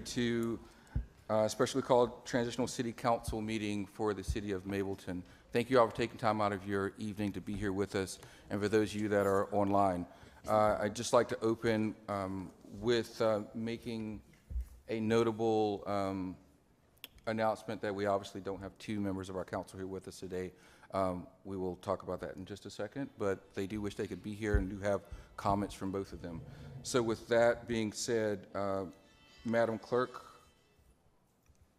To specially called Transitional City Council meeting for the City of Mableton. Thank you all for taking time out of your evening to be here with us, and for those of you that are online. I'd just like to open with making a notable announcement that we obviously don't have two members of our council here with us today. We will talk about that in just a second, but they do wish they could be here and do have comments from both of them. So with that being said, Madam Clerk,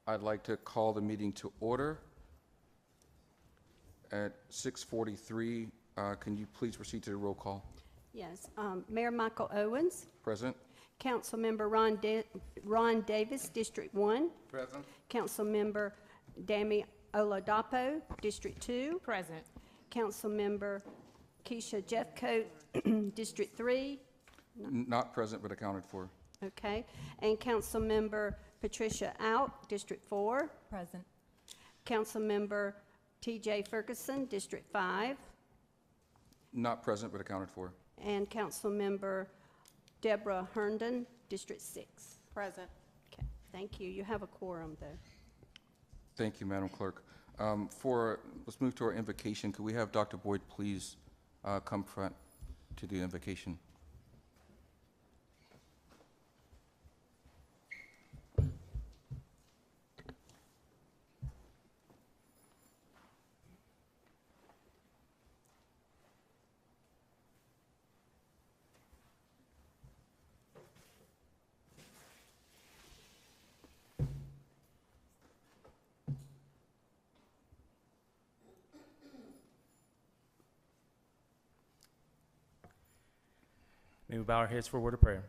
I'd like to call the meeting to order at 6:43. Can you please proceed to the roll call? Yes. Mayor Michael Owens. Present. Councilmember Ron Davis, District 1. Present. Councilmember Dami Oladapo, District 2. Present. Councilmember Keisha Jeffcoat, District 3. Not present, but accounted for. Okay. And Councilmember Patricia Out, District 4. Present. Councilmember TJ Ferguson, District 5. Not present, but accounted for. And Councilmember Deborah Herndon, District 6. Present. Okay. Thank you. You have a quorum, though. Thank you, Madam Clerk. Let's move to our invocation. Could we have Dr. Boyd please come front to the invocation? May we bow our heads for a word of prayer.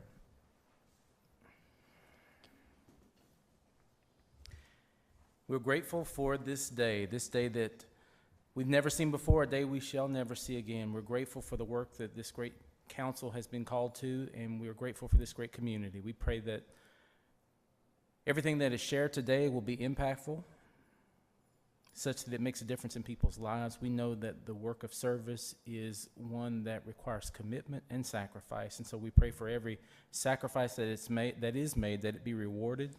We're grateful for this day that we've never seen before, a day we shall never see again. We're grateful for the work that this great council has been called to, and we're grateful for this great community. We pray that everything that is shared today will be impactful, such that it makes a difference in people's lives. We know that the work of service is one that requires commitment and sacrifice, and so we pray for every sacrifice that is made, that it be rewarded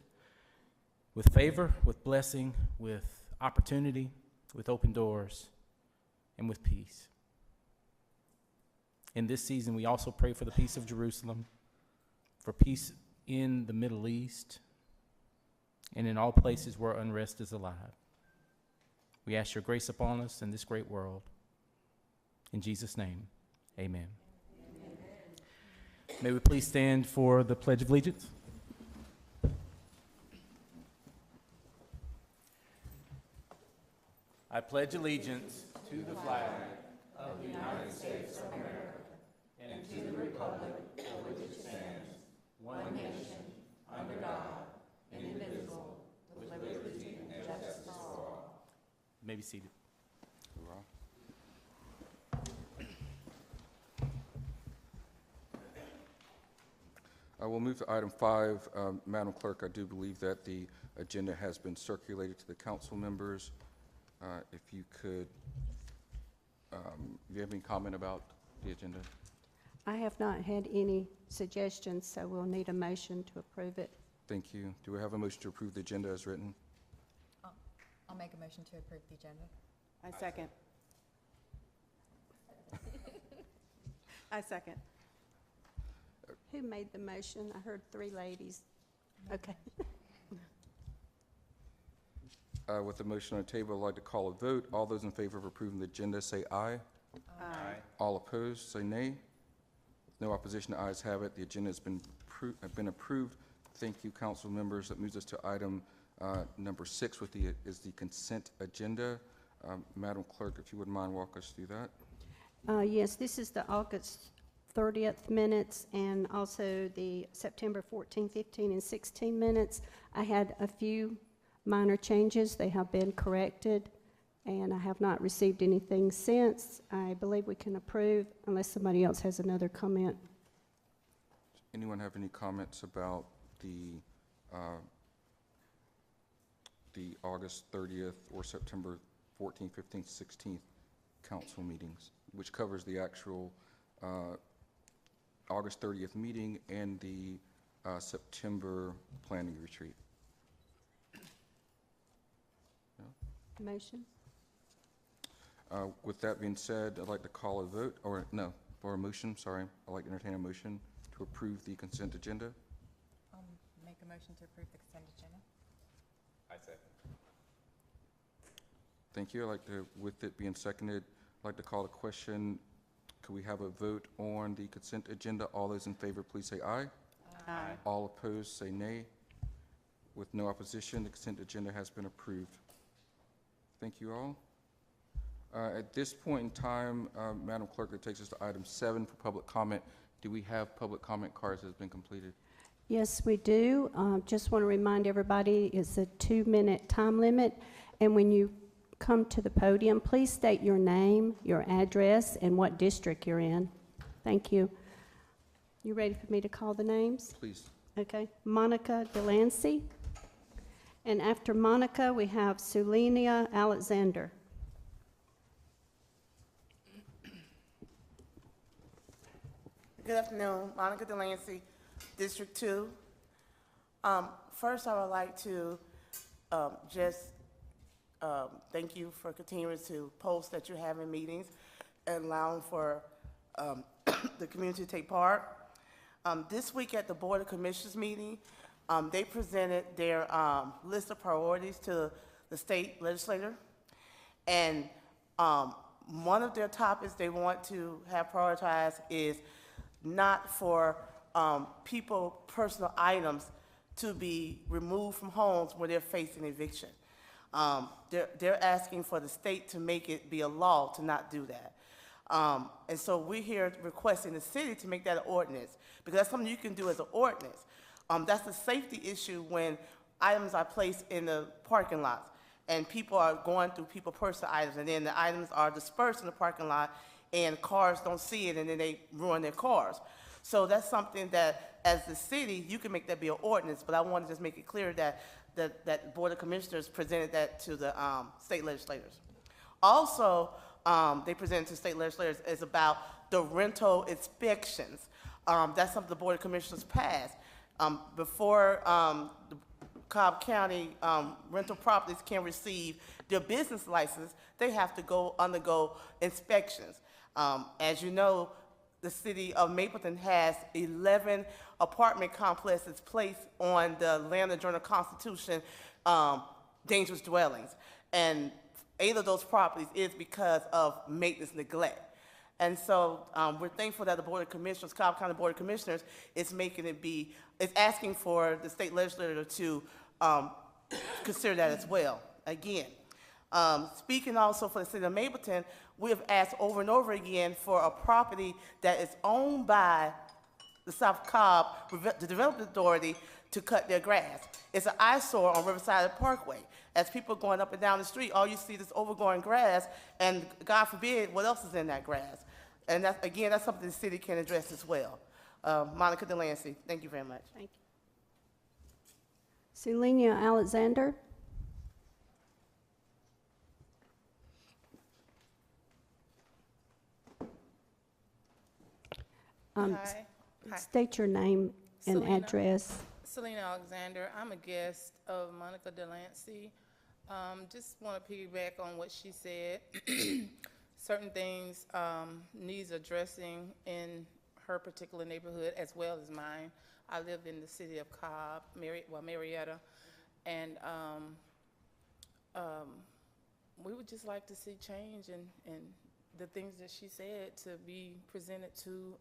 with favor, with blessing, with opportunity, with open doors, and with peace. In this season, we also pray for the peace of Jerusalem, for peace in the Middle East, and in all places where unrest is alive. We ask your grace upon us in this great world. In Jesus' name, amen. Amen. May we please stand for the Pledge of Allegiance. I pledge allegiance to the flag of the United States of America and to the republic for which it stands, one nation, under God, indivisible, with liberty and justice for all. You may be seated. I will move to item 5. Madam Clerk, I do believe that the agenda has been circulated to the council members. If you could, do you have any comment about the agenda? I have not had any suggestions, so we'll need a motion to approve it. Thank you. Do we have a motion to approve the agenda as written? I'll make a motion to approve the agenda. I second. I second. Who made the motion? I heard 3 ladies. Okay. With the motion on the table, I'd like to call a vote. All those in favor of approving the agenda say aye. Aye. All opposed say nay. No opposition, the ayes have it. The agenda has been approved. Thank you, council members. That moves us to item number 6, with the consent agenda. Madam Clerk, if you wouldn't mind, walk us through that. Yes, this is the August 30th minutes and also the September 14, 15, and 16 minutes. I had a few minor changes. They have been corrected, and I have not received anything since. I believe we can approve unless somebody else has another comment. Anyone have any comments about the August 30th or September 14th, 15th, 16th council meetings, which covers the actual August 30th meeting and the September planning retreat. Motion? With that being said, I'd like to call a vote, or no, for a motion, sorry. I'd like to entertain a motion to approve the consent agenda. Make a motion to approve the consent agenda. Thank you. I'd like to, with it being seconded, I'd like to call a question. Could we have a vote on the consent agenda? All those in favor, please say aye. Aye. All opposed, say nay. With no opposition, the consent agenda has been approved. Thank you all. At this point in time, Madam Clerk, that takes us to item 7 for public comment. Do we have public comment cards that have been completed? Yes, we do. Just want to remind everybody, it's a 2-minute time limit, and when you come to the podium, please state your name, your address, and what district you're in. Thank you. You ready for me to call the names? Please. Okay. Monica Delancey. And after Monica, we have Sulenia Alexander. Good afternoon, Monica Delancey, District 2. First, I would like to thank you for continuing to post that you're having meetings and allowing for the community to take part. This week at the Board of Commissioners meeting, they presented their list of priorities to the state legislator. And one of their topics they want to have prioritized is not for personal items to be removed from homes where they're facing eviction. They're asking for the state to make it be a law to not do that. And so we're here requesting the city to make that an ordinance, because that's something you can do as an ordinance. That's a safety issue when items are placed in the parking lots and people are going through people's personal items, and then the items are dispersed in the parking lot and cars don't see it, and then they ruin their cars. So that's something that, as the city, you can make that be an ordinance, but I want to just make it clear that that Board of Commissioners presented that to the state legislators. Also, they presented to state legislators is about the rental inspections. That's something the Board of Commissioners passed. Before the Cobb County rental properties can receive their business license, they have to undergo inspections. As you know, the city of Mableton has 11 apartment complexes placed on the Atlanta Journal-Constitution dangerous dwellings. And 8 of those properties is because of maintenance neglect. And so we're thankful that the Board of Commissioners, Cobb County Board of Commissioners, is asking for the state legislature to consider that as well. Again, speaking also for the city of Mableton, we have asked over and over again for a property that is owned by the South Cobb, the Development Authority, to cut their grass. It's an eyesore on Riverside Parkway. As people going up and down the street, all you see is overgrown grass, and God forbid, what else is in that grass? And that's, again, that's something the city can address as well. Monica Delancey, thank you very much. Thank you. Sulenia Alexander. Hi. State your name and Selena. address. Selena Alexander. I'm a guest of Monica Delancey. Just want to piggyback on what she said. Certain things needs addressing in her particular neighborhood as well as mine. I live in the city of Cobb, Marietta, and we would just like to see change and the things that she said to be presented to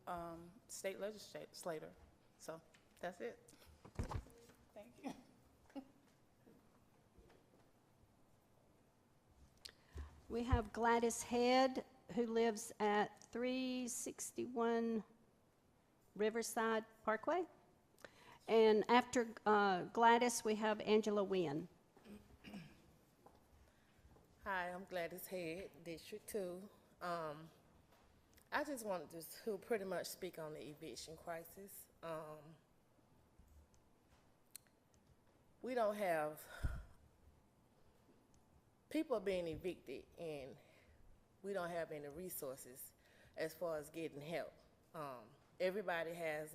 state legislator. So that's it. Thank you. We have Gladys Head, who lives at 361 Riverside Parkway. And after Gladys, we have Angela Wynn. Hi, I'm Gladys Head, District 2. I just wanted to pretty much speak on the eviction crisis. We don't have, people are being evicted and we don't have any resources as far as getting help. Everybody has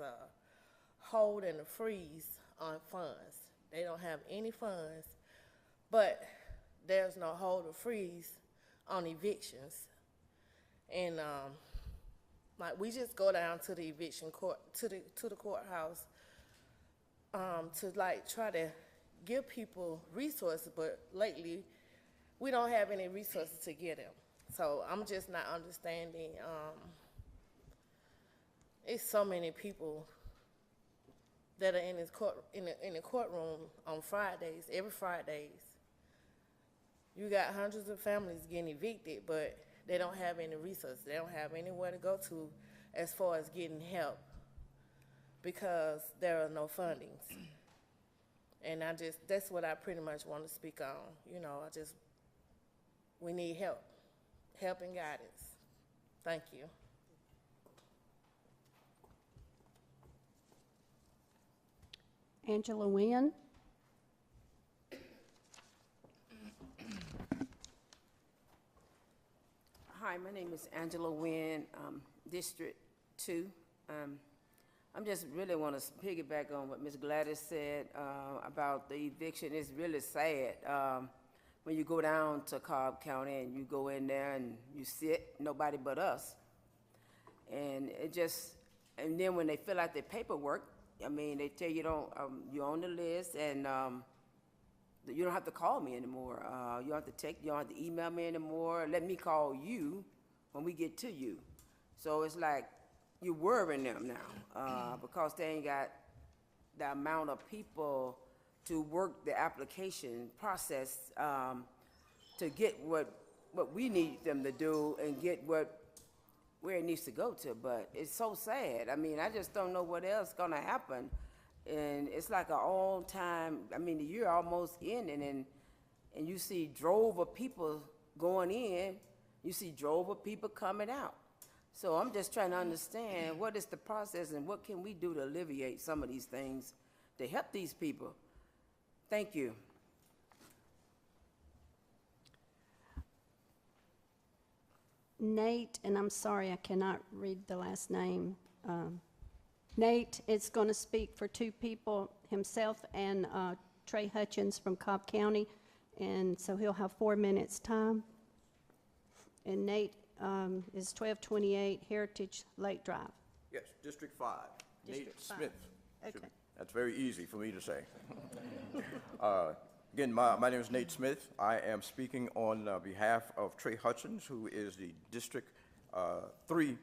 hold and a freeze on funds. They don't have any funds, but there's no hold or freeze on evictions. And like we just go down to the eviction court, to the courthouse, to like try to give people resources, but lately we don't have any resources to get them. So I'm just not understanding. It's so many people that are in this in the courtroom on Fridays, every Fridays. You got hundreds of families getting evicted, but they don't have any resources. They don't have anywhere to go to as far as getting help because there are no fundings. And that's what I pretty much want to speak on. You know, we need help and guidance. Thank you. Angela Nguyen. Hi, my name is Angela Nguyen, District 2. I'm just really want to piggyback on what Ms. Gladys said about the eviction. It's really sad when you go down to Cobb County and you go in there and you sit, nobody but us. And and then when they fill out their paperwork, I mean, they tell you you're on the list and you don't have to call me anymore. You don't have to text, you don't have to email me anymore. Let me call you when we get to you. So it's like you're worrying them now because they ain't got the amount of people to work the application process to get what we need them to do and get where it needs to go to. But it's so sad. I mean, I just don't know what else gonna happen. And it's like an all time, I mean, the year almost ending and you see drove of people going in, you see drove of people coming out. So I'm just trying to understand what is the process and what can we do to alleviate some of these things to help these people. Thank you. Nate, and I'm sorry, I cannot read the last name. Nate is going to speak for two people, himself and Trey Hutchins from Cobb County, and so he'll have 4 minutes time. And Nate is 1228 Heritage Lake Drive. Yes, District 5. District Nate 5. Smith. Okay. That's very easy for me to say. Again, my name is Nate Smith. I am speaking on behalf of Trey Hutchins, who is the District 3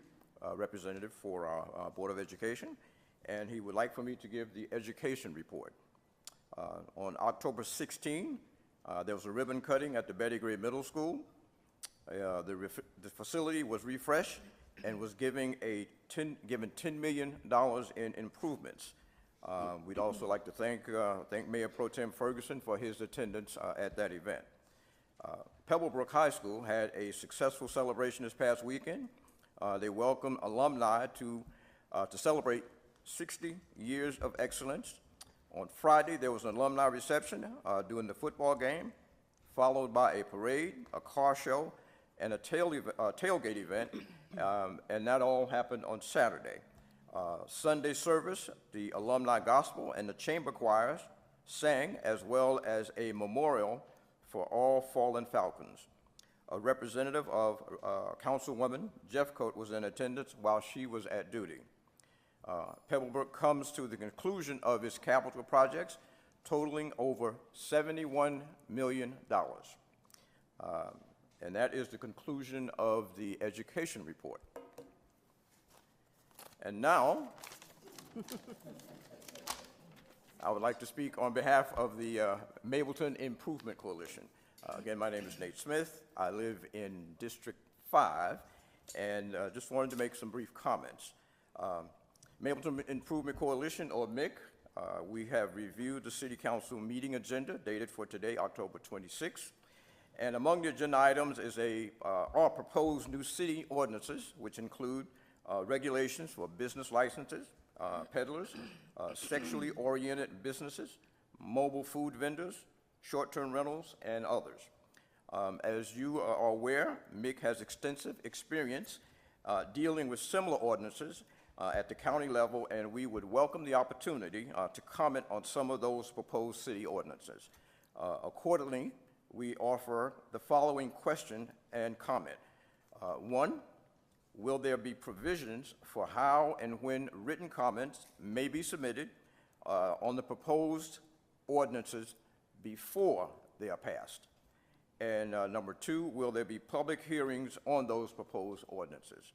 representative for our Board of Education, and he would like for me to give the education report. On October 16, there was a ribbon cutting at the Betty Gray Middle School. The facility was refreshed and was given $10 million in improvements. We'd also like to thank Mayor Pro Tem Ferguson for his attendance at that event. Pebblebrook High School had a successful celebration this past weekend. They welcomed alumni to celebrate 60 years of excellence. On Friday, there was an alumni reception during the football game, followed by a parade, a car show, and a tailgate event, and that all happened on Saturday. Sunday service, the alumni gospel and the chamber choirs sang, as well as a memorial for all fallen Falcons. A representative of Councilwoman Jeffcoat was in attendance while she was at duty. Pebblebrook comes to the conclusion of its capital projects, totaling over $71 million. And that is the conclusion of the education report. And now, I would like to speak on behalf of the Mableton Improvement Coalition. Again, my name is Nate Smith. I live in District 5, and just wanted to make some brief comments. Mableton Improvement Coalition, or MIC, we have reviewed the City Council meeting agenda dated for today, October 26th. And among the agenda items is our proposed new city ordinances, which include regulations for business licenses, peddlers, sexually oriented businesses, mobile food vendors, short-term rentals, and others. As you are aware, MIC has extensive experience dealing with similar ordinances at the county level, and we would welcome the opportunity to comment on some of those proposed city ordinances. Accordingly, we offer the following question and comment. One, will there be provisions for how and when written comments may be submitted on the proposed ordinances before they are passed? And number two, will there be public hearings on those proposed ordinances?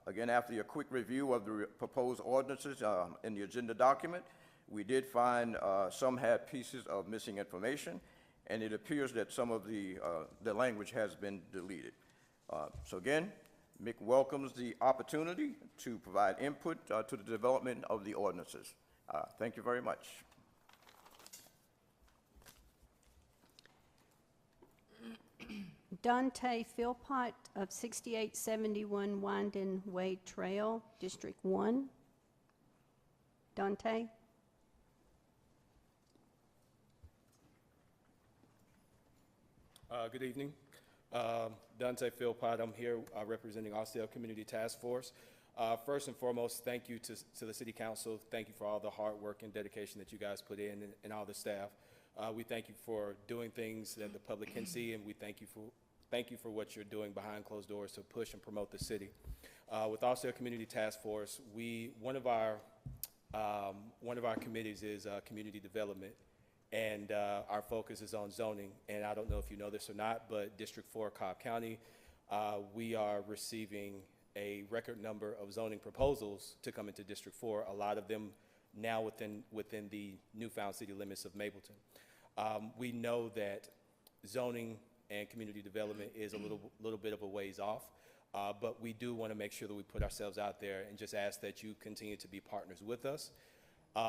Again, after a quick review of the proposed ordinances in the agenda document, we did find some had pieces of missing information, and it appears that some of the language has been deleted. So again, Mick welcomes the opportunity to provide input to the development of the ordinances. Thank you very much. Dante Philpott of 6871 Winding Way Trail, District 1. Dante? Good evening. Dante Philpott. I'm here representing Austell Community Task Force. First and foremost, thank you to the City Council. Thank you for all the hard work and dedication that you guys put in and all the staff. We thank you for doing things that the public can see, and we thank you for what you're doing behind closed doors to push and promote the city. With Austell Community Task Force, one of our committees is community development, and our focus is on zoning. And I don't know if you know this or not, but District 4, Cobb County, we are receiving a record number of zoning proposals to come into District 4. A lot of them now within the newfound city limits of Mableton. We know that zoning and community development is a little bit of a ways off, but we do want to make sure that we put ourselves out there and just ask that you continue to be partners with us,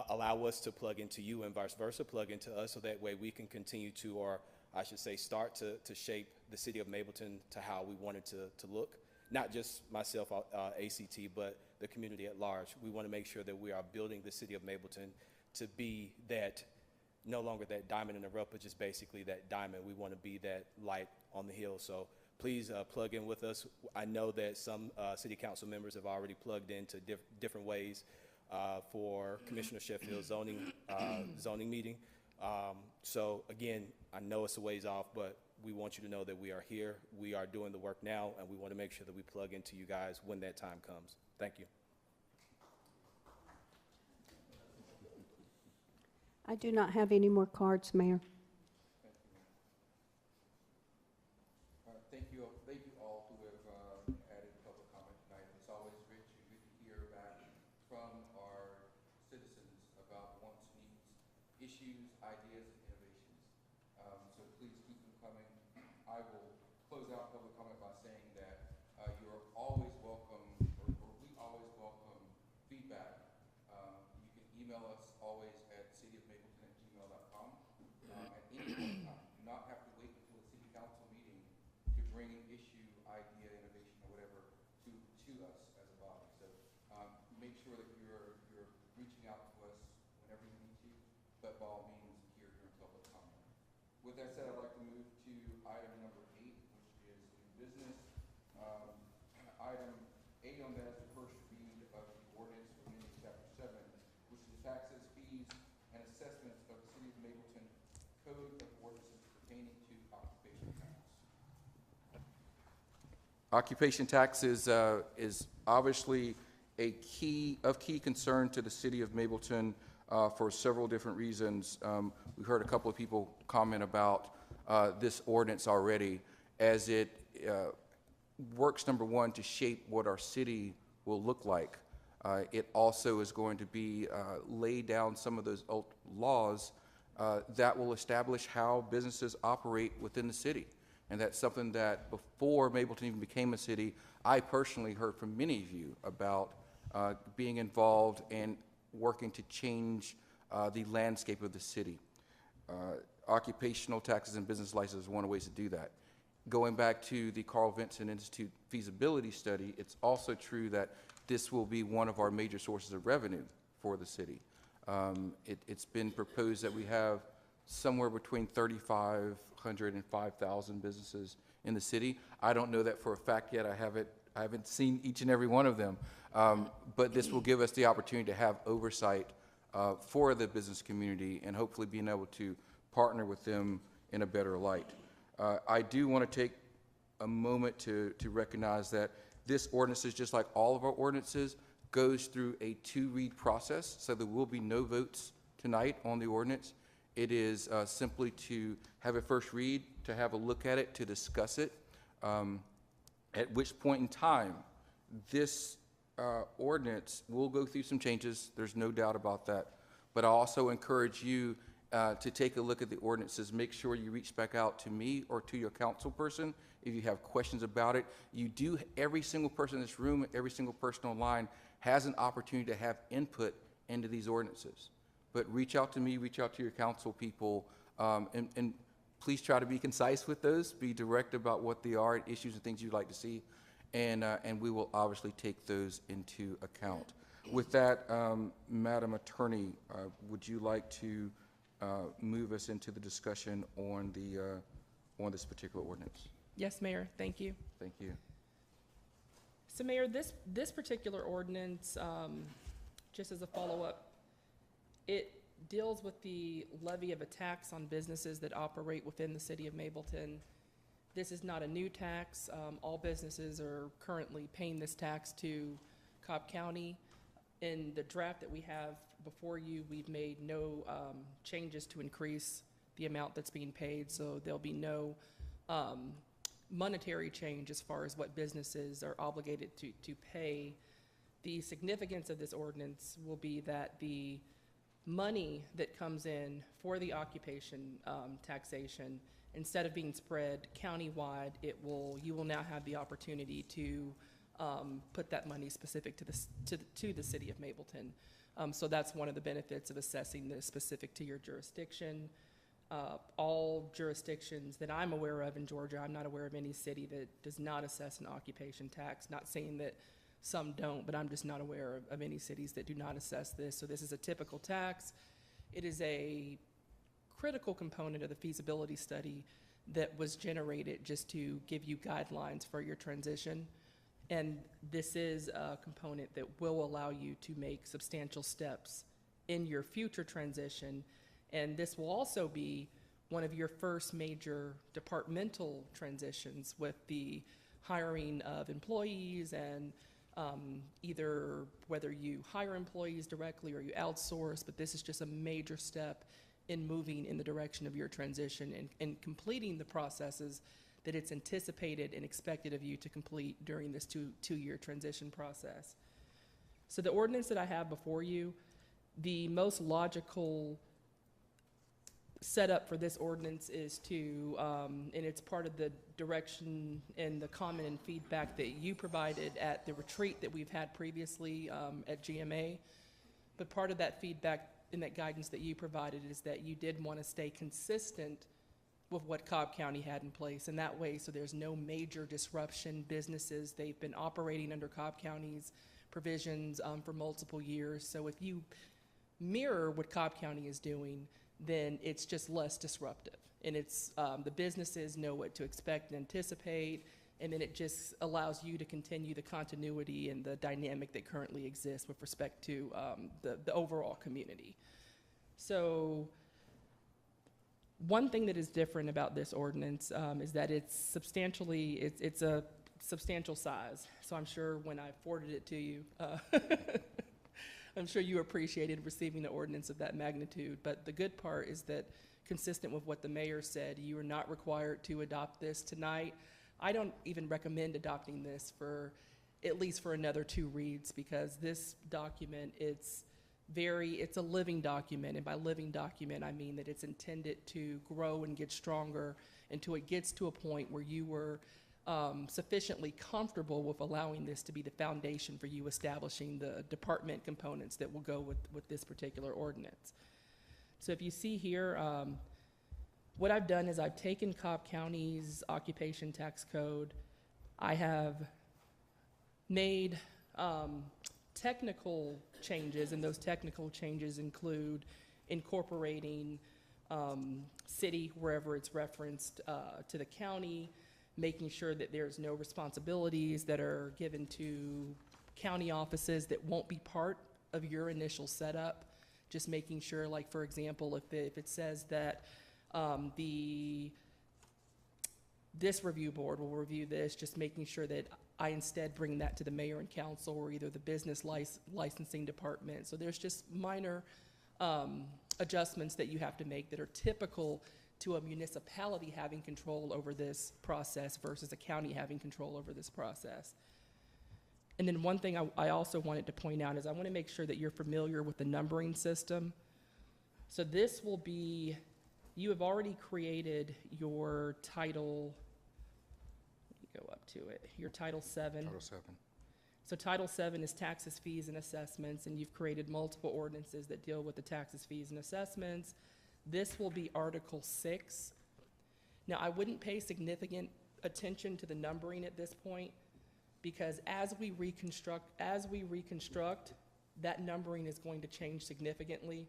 allow us to plug into you and vice versa, plug into us, so that way we can continue to, or I should say start to shape the city of Mableton to how we want it to look. Not just myself, ACT, but the community at large. We want to make sure that we are building the city of Mableton to be that, no longer that diamond in the rough, but just basically that diamond. We want to be that light on the hill. So please plug in with us. I know that some city council members have already plugged into different ways for Commissioner Sheffield's zoning meeting. So again, I know it's a ways off, but we want you to know that we are here. We are doing the work now, and we want to make sure that we plug into you guys when that time comes. Thank you. I do not have any more cards, Mayor. Thank you all who have added public comment tonight. It's always rich and good to hear back from our citizens about wants, needs, issues, ideas, and innovations. So please keep them coming. I will close out public comment by saying that you are always welcome, or we always welcome feedback. You can email us always at cityofmapleton@gmail.com at any point in time. You do not have to wait until the city council meeting to bring an issue, idea, innovation, or whatever to us as a body. So make sure that you're reaching out to us whenever you need to, but by all means, here during public comment. With that said, I'd like to move to item number 8, which is new business. Item A on that is the first read of the ordinance amending Chapter 7, which is the taxes, fees, and assessments of the City of Mableton Code of Ordinances pertaining to occupation tax. Occupation tax is obviously a key concern to the City of Mableton for several different reasons. We heard a couple of people comment about this ordinance already, as it works, number one, to shape what our city will look like. It also is going to be lay down some of those laws that will establish how businesses operate within the city. And that's something that before Mableton even became a city, I personally heard from many of you about being involved and working to change the landscape of the city. Occupational taxes and business licenses is one of the ways to do that. Going back to the Carl Vinson Institute feasibility study, it's also true that this will be one of our major sources of revenue for the city. It's been proposed that we have somewhere between 3,500 and 5,000 businesses in the city. I don't know that for a fact yet. I haven't I haven't seen each and every one of them. But this will give us the opportunity to have oversight for the business community and hopefully being able to partner with them in a better light. I do want to take a moment to recognize that this ordinance is just like all of our ordinances, goes through a 2-read process, so there will be no votes tonight on the ordinance. It is simply to have a first read, to have a look at it, to discuss it, at which point in time this ordinance will go through some changes. There's no doubt about that. But I also encourage you to take a look at the ordinances. Make sure you reach back out to me or to your council person if you have questions about it. Every single person in this room, every single person online has an opportunity to have input into these ordinances. But reach out to me, reach out to your council people, and please try to be concise with those, be direct about what they are, issues and things you'd like to see, and we will obviously take those into account. With that, Madam Attorney, would you like to move us into the discussion on this particular ordinance? Yes, Mayor, thank you. Thank you. So Mayor, this particular ordinance, just as a follow-up, it deals with the levy of a tax on businesses that operate within the city of Mableton. This is not a new tax. All businesses are currently paying this tax to Cobb County. In the draft that we have before you, we've made no changes to increase the amount that's being paid, so there'll be no monetary change as far as what businesses are obligated to pay. The significance of this ordinance will be that the money that comes in for the occupation taxation, instead of being spread countywide, you will now have the opportunity to put that money specific to the city of Mableton. So that's one of the benefits of assessing this specific to your jurisdiction. All jurisdictions that I'm aware of in Georgia, I'm not aware of any city that does not assess an occupation tax. Not saying that some don't, but I'm just not aware of any cities that do not assess this. So this is a typical tax. It is a critical component of the feasibility study that was generated just to give you guidelines for your transition. And this is a component that will allow you to make substantial steps in your future transition. And this will also be one of your first major departmental transitions with the hiring of employees and either whether you hire employees directly or you outsource, but this is just a major step in moving in the direction of your transition and completing the processes that it's anticipated and expected of you to complete during this two-year transition process. So the ordinance that I have before you, the most logical setup for this ordinance is to, and it's part of the direction and the comment and feedback that you provided at the retreat that we've had previously at GMA. But part of that feedback and that guidance that you provided is that you did want to stay consistent with what Cobb County had in place, and that way so there's no major disruption. Businesses, they've been operating under Cobb County's provisions for multiple years. So if you mirror what Cobb County is doing, then it's just less disruptive. And it's the businesses know what to expect and anticipate, and then it just allows you to continue the continuity and the dynamic that currently exists with respect to the overall community. So one thing that is different about this ordinance is that it's a substantial size. So I'm sure when I forwarded it to you, I'm sure you appreciated receiving the ordinance of that magnitude. But the good part is that, consistent with what the mayor said, you are not required to adopt this tonight. I don't even recommend adopting this for at least for another 2 reads, because this document, it's a living document, and by living document I mean that it's intended to grow and get stronger until it gets to a point where you were sufficiently comfortable with allowing this to be the foundation for you establishing the department components that will go with this particular ordinance. So if you see here, what I've done is I've taken Cobb County's occupation tax code. I have made technical changes, and those technical changes include incorporating city wherever it's referenced to the county, making sure that there's no responsibilities that are given to county offices that won't be part of your initial setup. Just making sure, like, for example, if it says that this review board will review this, just making sure that I instead bring that to the mayor and council or either the business licensing department. So there's just minor adjustments that you have to make that are typical to a municipality having control over this process versus a county having control over this process. And then one thing I also wanted to point out is I want to make sure that you're familiar with the numbering system. So this will be, you have already created your title, let me go up to it, your Title 7. Title 7. So Title 7 is taxes, fees, and assessments, and you've created multiple ordinances that deal with the taxes, fees, and assessments. This will be Article 6. Now, I wouldn't pay significant attention to the numbering at this point, because as we reconstruct, that numbering is going to change significantly.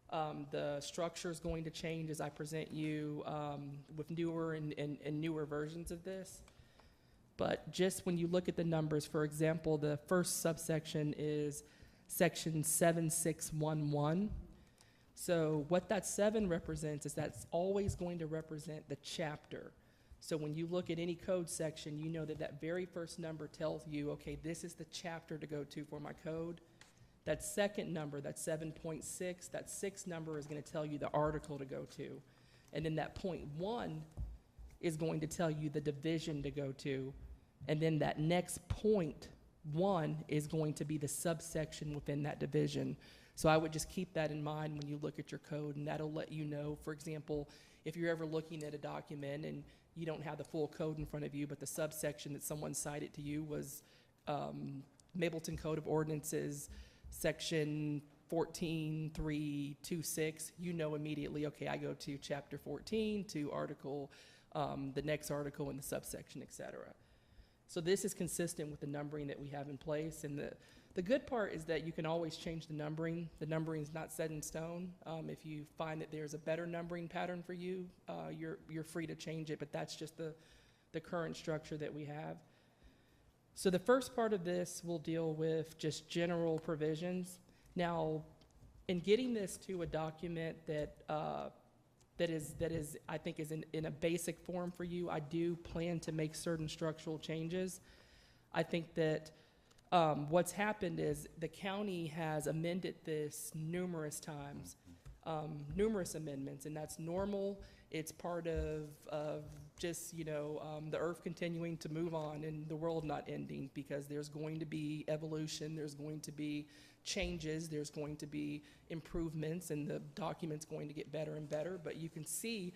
The structure is going to change as I present you with newer and newer versions of this. But just when you look at the numbers, for example, the first subsection is section 7611. So what that 7 represents is that's always going to represent the chapter. So when you look at any code section, you know that that very first number tells you, okay, this is the chapter to go to for my code. That second number, that 7.6, that 6 number is going to tell you the article to go to. And then that .1 is going to tell you the division to go to. And then that next .1 is going to be the subsection within that division. So I would just keep that in mind when you look at your code, and that'll let you know, for example, if you're ever looking at a document and you don't have the full code in front of you, but the subsection that someone cited to you was Mableton Code of Ordinances, section 14.326, you know immediately, okay, I go to chapter 14, to article, the next article in the subsection, et cetera. So this is consistent with the numbering that we have in place, and the good part is that you can always change the numbering. The numbering is not set in stone. If you find that there's a better numbering pattern for you, you're free to change it, but that's just the current structure that we have. So the first part of this will deal with just general provisions. Now, in getting this to a document that I think is in a basic form for you, I do plan to make certain structural changes. I think that what's happened is the county has amended this numerous times, numerous amendments, and that's normal. It's part of just, the earth continuing to move on and the world not ending, because there's going to be evolution, there's going to be changes, there's going to be improvements, and the document's going to get better and better. But you can see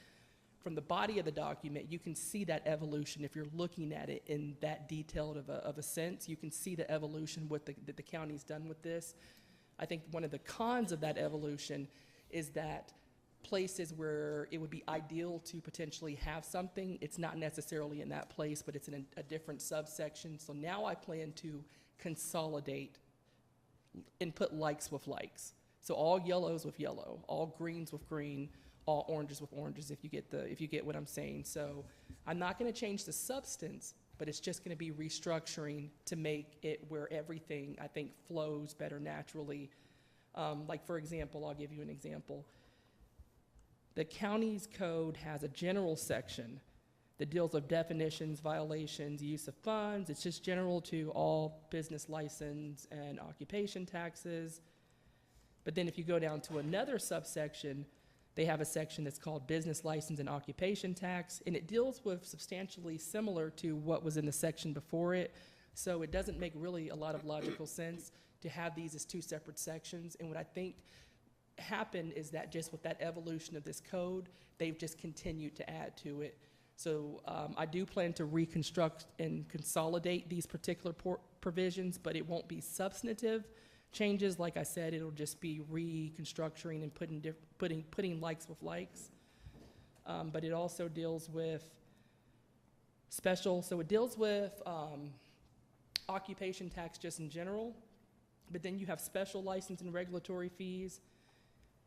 from the body of the document, you can see that evolution. If you're looking at it in that detailed of a sense, you can see the evolution that the county's done with this. I think one of the cons of that evolution is that places where it would be ideal to potentially have something, it's not necessarily in that place, but it's in a different subsection. So now I plan to consolidate and put likes with likes. So all yellows with yellow, all greens with green, all oranges with oranges, if you get what I'm saying. So I'm not going to change the substance, but it's just going to be restructuring to make it where everything, I think, flows better naturally. Like, for example, I'll give you an example. The county's code has a general section that deals with definitions, violations, use of funds. It's just general to all business license and occupation taxes. But then if you go down to another subsection, they have a section that's called business license and occupation tax, and it deals with substantially similar to what was in the section before it. So it doesn't make really a lot of logical sense to have these as two separate sections. And what I think happened is that just with that evolution of this code, they've just continued to add to it. So I do plan to reconstruct and consolidate these particular provisions, but it won't be substantive changes. Like I said, it'll just be reconstructing and putting likes with likes. But it also deals with so it deals with occupation tax just in general, but then you have special license and regulatory fees.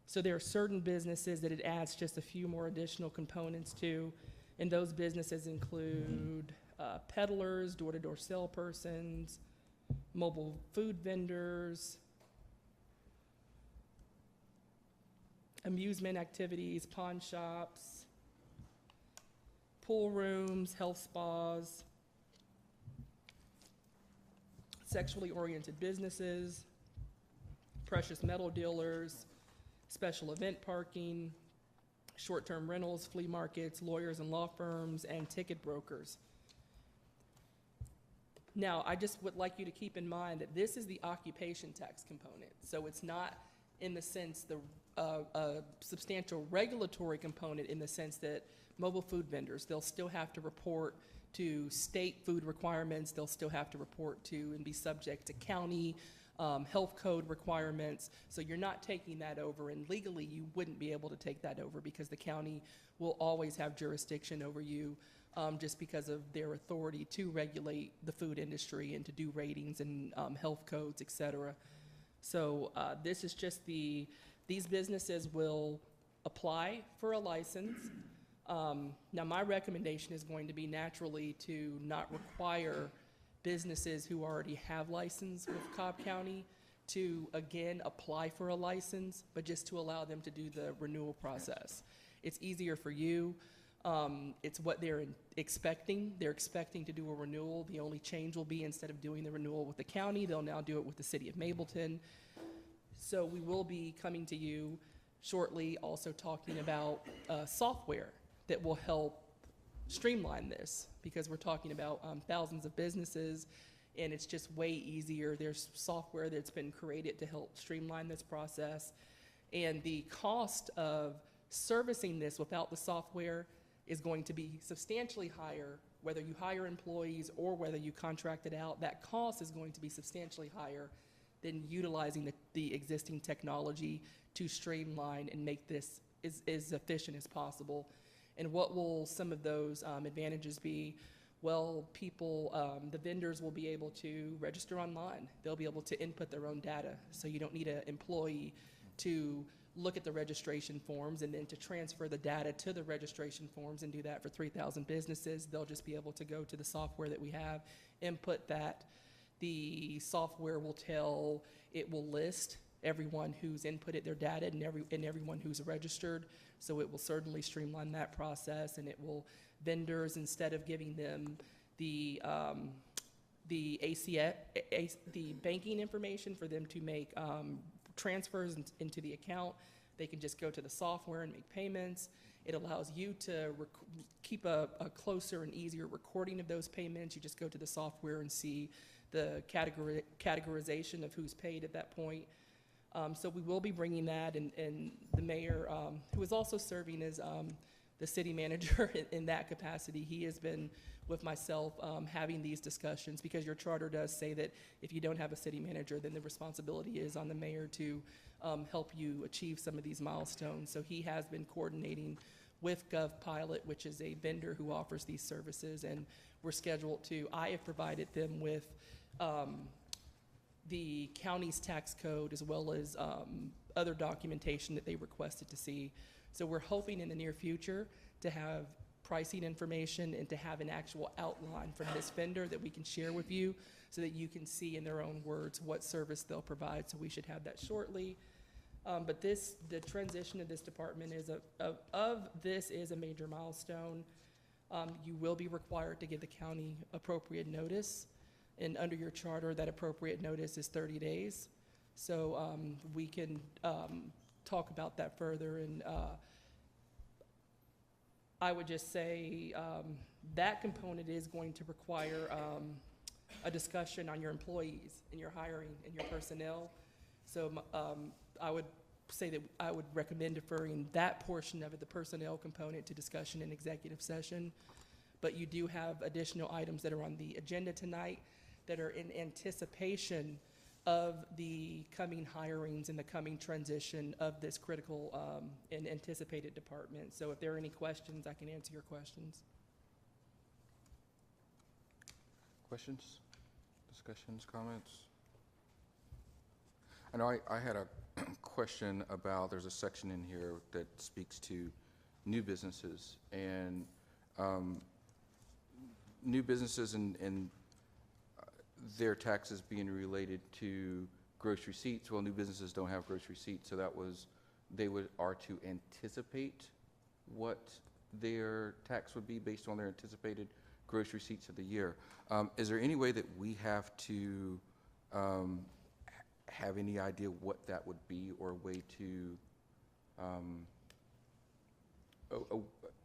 So there are certain businesses that it adds just a few more additional components to. And those businesses include peddlers, door-to-door salespersons, mobile food vendors, amusement activities, pawn shops, pool rooms, health spas, sexually oriented businesses, precious metal dealers, special event parking, short-term rentals, flea markets, lawyers and law firms, and ticket brokers. Now, I just would like you to keep in mind that this is the occupation tax component. So it's not in the sense a substantial regulatory component in the sense that mobile food vendors, they'll still have to report to state food requirements. They'll still have to report to and be subject to county health code requirements. So you're not taking that over, and legally you wouldn't be able to take that over because the county will always have jurisdiction over you just because of their authority to regulate the food industry and to do ratings and health codes, et cetera. So this is just these businesses will apply for a license. Now my recommendation is going to be naturally to not require businesses who already have license with Cobb County to again apply for a license, but just to allow them to do the renewal process. It's easier for you. It's what they're expecting. They're expecting to do a renewal. The only change will be instead of doing the renewal with the county, they'll now do it with the city of Mableton. So we will be coming to you shortly also talking about software that will help streamline this, because we're talking about thousands of businesses, and it's just way easier. There's software that's been created to help streamline this process, and the cost of servicing this without the software is going to be substantially higher, whether you hire employees or whether you contract it out. That cost is going to be substantially higher than utilizing the existing technology to streamline and make this as efficient as possible. And what will some of those advantages be? Well, the vendors will be able to register online. They'll be able to input their own data. So you don't need an employee to look at the registration forms and then to transfer the data to the registration forms and do that for 3,000 businesses. They'll just be able to go to the software that we have, input that. The software will list everyone who's inputted their data and everyone who's registered. So it will certainly streamline that process, and it will, vendors, instead of giving them the banking information for them to make transfers into the account, they can just go to the software and make payments. It allows you to keep a closer and easier recording of those payments. You just go to the software and see the categorization of who's paid at that point. So we will be bringing that, and the mayor, who is also serving as the city manager in that capacity, he has been with myself having these discussions, because your charter does say that if you don't have a city manager, then the responsibility is on the mayor to help you achieve some of these milestones. So he has been coordinating with GovPilot, which is a vendor who offers these services, and we're scheduled to, I have provided them with the county's tax code as well as other documentation that they requested to see. So we're hoping in the near future to have pricing information and to have an actual outline from this vendor that we can share with you so that you can see in their own words what service they'll provide. So we should have that shortly. But the transition of this department is a major milestone. You will be required to give the county appropriate notice. And under your charter, that appropriate notice is 30 days. So we can talk about that further. And I would just say that component is going to require a discussion on your employees and your hiring and your personnel. So I would say that I would recommend deferring that portion of it, the personnel component, to discussion in executive session. But you do have additional items that are on the agenda tonight that are in anticipation of the coming hirings and the coming transition of this critical and anticipated department. So if there are any questions, I can answer your questions. Questions, discussions, comments? I know I had a question about, there's a section in here that speaks to new businesses, and new businesses and their taxes being related to gross receipts. Well, new businesses don't have gross receipts, so that was, are to anticipate what their tax would be based on their anticipated gross receipts of the year. Is there any way that we have to have any idea what that would be, or a way to,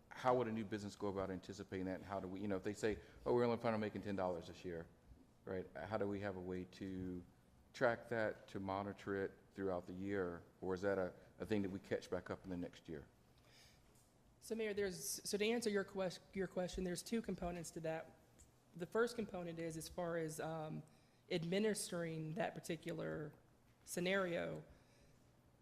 how would a new business go about anticipating that, and how do we, if they say, oh, we're only planning on making $10 this year, right? How do we have a way to track that, to monitor it throughout the year, or is that a thing that we catch back up in the next year? So Mayor, so to answer your question, there's two components to that. The first component is, as far as administering that particular scenario,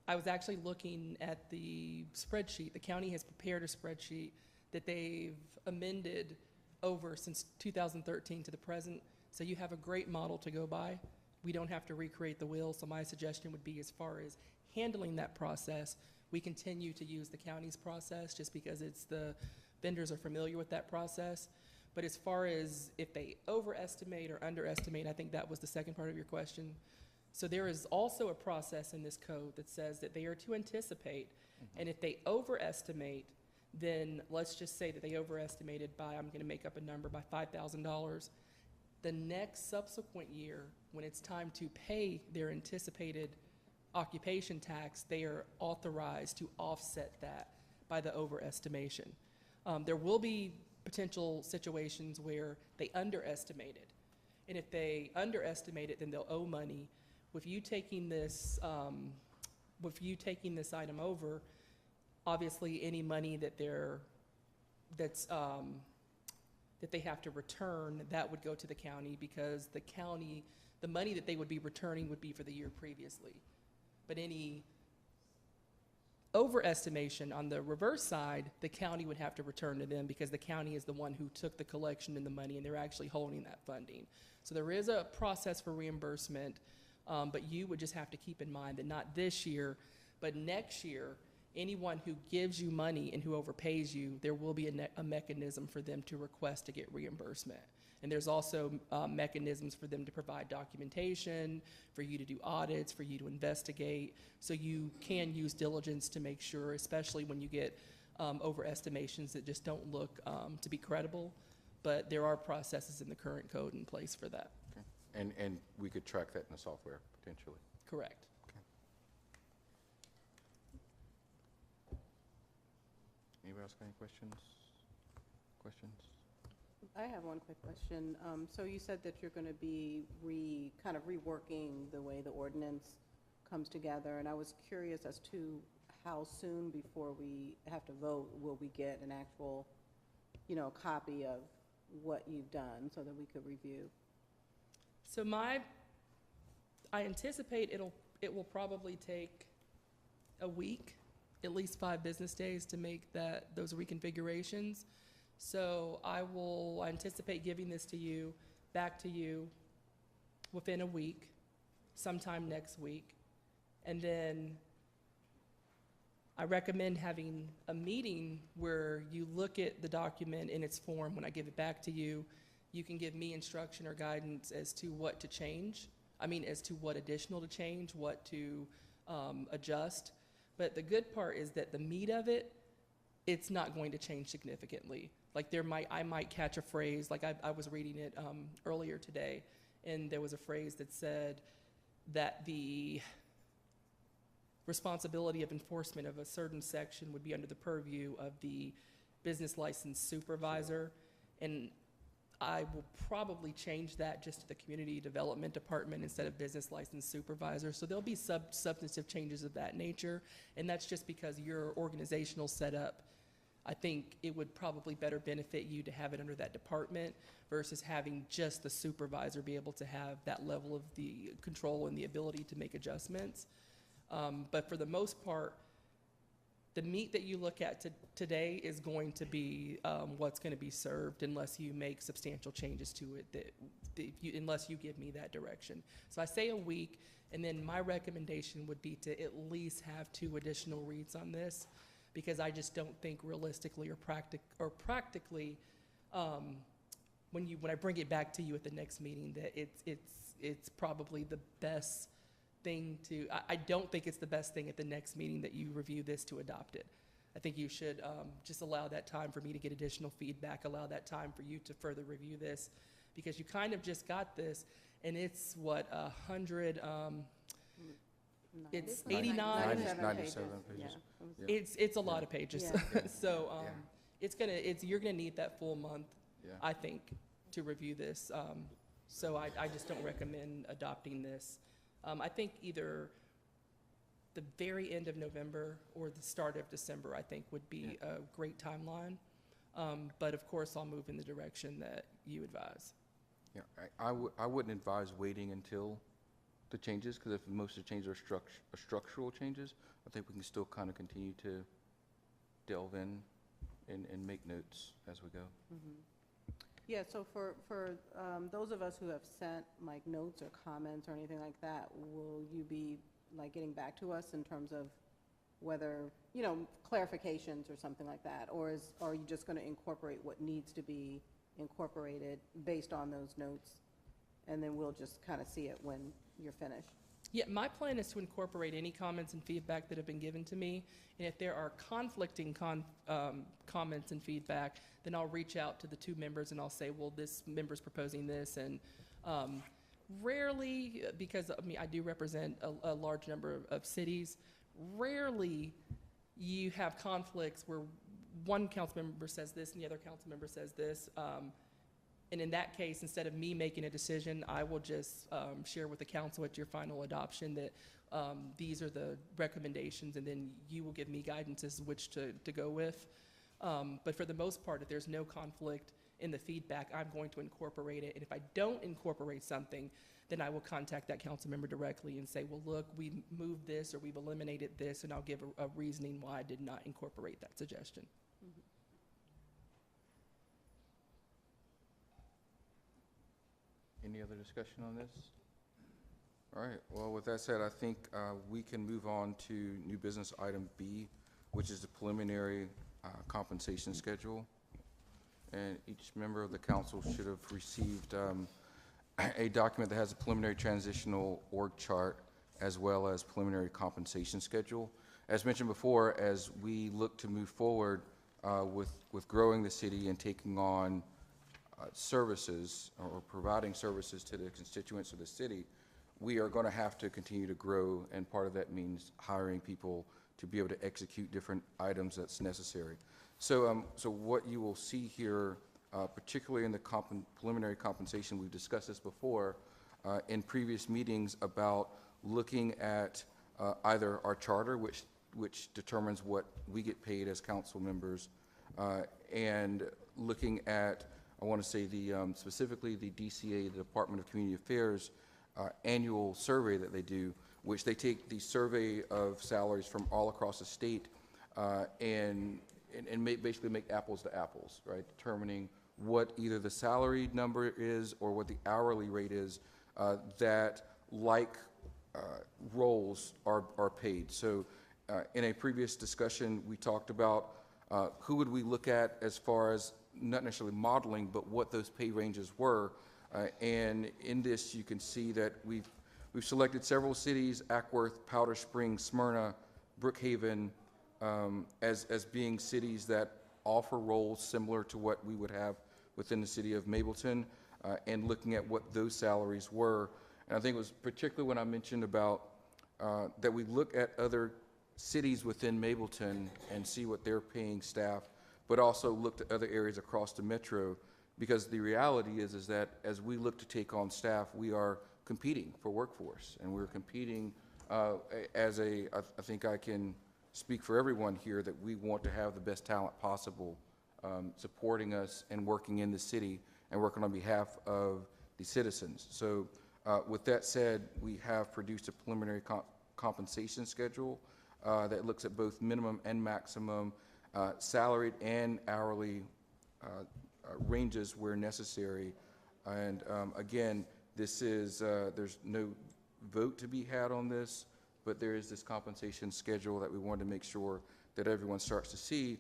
I was actually looking at the spreadsheet. The county has prepared a spreadsheet that they've amended over since 2013 to the present. So you have a great model to go by. We don't have to recreate the wheel. So my suggestion would be, as far as handling that process, we continue to use the county's process, just because the vendors are familiar with that process. But as far as if they overestimate or underestimate, I think that was the second part of your question. So there is also a process in this code that says that they are to anticipate, and if they overestimate, then let's just say that they overestimated by, I'm going to make up a number, by $5,000. The next subsequent year, when it's time to pay their anticipated occupation tax, they are authorized to offset that by the overestimation. There will be potential situations where they underestimated, and if they underestimate it, then they'll owe money. With you taking this item over, obviously any money that they have to return, that would go to the county, because the money that they would be returning would be for the year previously. But any overestimation on the reverse side, the county would have to return to them, because the county is the one who took the collection and the money, and they're actually holding that funding. So there is a process for reimbursement, but you would just have to keep in mind that not this year, but next year, anyone who gives you money and who overpays you, there will be a mechanism for them to request to get reimbursement. And there's also mechanisms for them to provide documentation, for you to do audits, for you to investigate. So you can use diligence to make sure, especially when you get overestimations that just don't look to be credible. But there are processes in the current code in place for that. Okay. And we could track that in the software, potentially. Correct. Okay. Anybody else got any questions? I have one quick question. So you said that you're going to be kind of reworking the way the ordinance comes together, and I was curious as to how soon before we have to vote will we get an actual, copy of what you've done so that we could review. So I anticipate it will probably take a week, at least 5 business days, to make those reconfigurations. So I anticipate giving this back to you within a week, sometime next week. And then I recommend having a meeting where you look at the document in its form. When I give it back to you, you can give me instruction or guidance as to what to change. As to what additional to change, what to adjust. But the good part is that the meat of it's not going to change significantly. Like I might catch a phrase, like I was reading it earlier today, and there was a phrase that said that the responsibility of enforcement of a certain section would be under the purview of the business license supervisor. And I will probably change that just to the community development department instead of business license supervisor. So there'll be substantive changes of that nature. And that's just because your organizational setup, I think it would probably better benefit you to have it under that department versus having just the supervisor be able to have that level of the control and the ability to make adjustments. But for the most part, the meat that you look at today is going to be what's going to be served unless you make substantial changes to it, unless you give me that direction. So I say a week, and then my recommendation would be to at least have 2 additional reads on this. because I just don't think realistically or practically, when I bring it back to you at the next meeting, that it's probably the best thing to, I don't think it's the best thing at the next meeting that you review this to adopt it. I think you should just allow that time for me to get additional feedback, allow that time for you to further review this, because you kind of just got this, and it's what, 100, it's 89? 97 pages. Yeah. It's a lot of pages. Yeah. So you're gonna need that full month, Yeah. I think, to review this. So I just don't recommend adopting this. I think either the very end of November or the start of December, I think, would be a great timeline. But of course, I'll move in the direction that you advise. Yeah, I wouldn't advise waiting until the changes, because if most of the changes are structural changes, I think we can still kind of continue to delve in and make notes as we go. Yeah, so for those of us who have sent like notes or comments or anything like that, will you be like getting back to us in terms of whether, you know, clarifications or something like that? Or are you just going to incorporate what needs to be incorporated based on those notes? And then we'll just kind of see it when you're finished. Yeah, my plan is to incorporate any comments and feedback that have been given to me. And if there are conflicting comments and feedback, then I'll reach out to the two members and I'll say, well, this member's proposing this. And rarely, because I mean, I do represent a large number of cities, rarely you have conflicts where one council member says this and the other council member says this. And in that case, instead of me making a decision, I will just share with the council at your final adoption that these are the recommendations, and then you will give me guidance as to which to go with. But for the most part, if there's no conflict in the feedback, I'm going to incorporate it. And if I don't incorporate something, then I will contact that council member directly and say, well, look, we moved this or we've eliminated this, and I'll give a reasoning why I did not incorporate that suggestion. Any other discussion on this? All right, well, with that said, I think we can move on to new business item B, which is the preliminary compensation schedule. And each member of the council should have received a document that has a preliminary transitional org chart as well as preliminary compensation schedule. As mentioned before, as we look to move forward with growing the city and taking on services or providing services to the constituents of the city, we are going to have to continue to grow, and part of that means hiring people to be able to execute different items that's necessary. So, so what you will see here, particularly in the preliminary compensation, we've discussed this before in previous meetings about looking at either our charter, which determines what we get paid as council members, and looking at, I want to say specifically the DCA, the Department of Community Affairs, annual survey that they do, which they take the survey of salaries from all across the state and basically make apples to apples, right? Determining what either the salary number is or what the hourly rate is that roles are paid. So in a previous discussion, we talked about who would we look at as far as not necessarily modeling, but what those pay ranges were. And in this, you can see that we've selected several cities: Ackworth, Powder Springs, Smyrna, Brookhaven, as being cities that offer roles similar to what we would have within the city of Mableton, and looking at what those salaries were. And I think it was particularly when I mentioned about that we look at other cities within Mableton and see what they're paying staff, but also look to other areas across the metro, because the reality is that as we look to take on staff, we are competing for workforce, and we're competing I think I can speak for everyone here that we want to have the best talent possible supporting us and working in the city and working on behalf of the citizens. So with that said, we have produced a preliminary compensation schedule that looks at both minimum and maximum salaried and hourly ranges where necessary. And again, this is, there's no vote to be had on this, but there is this compensation schedule that we wanted to make sure that everyone starts to see,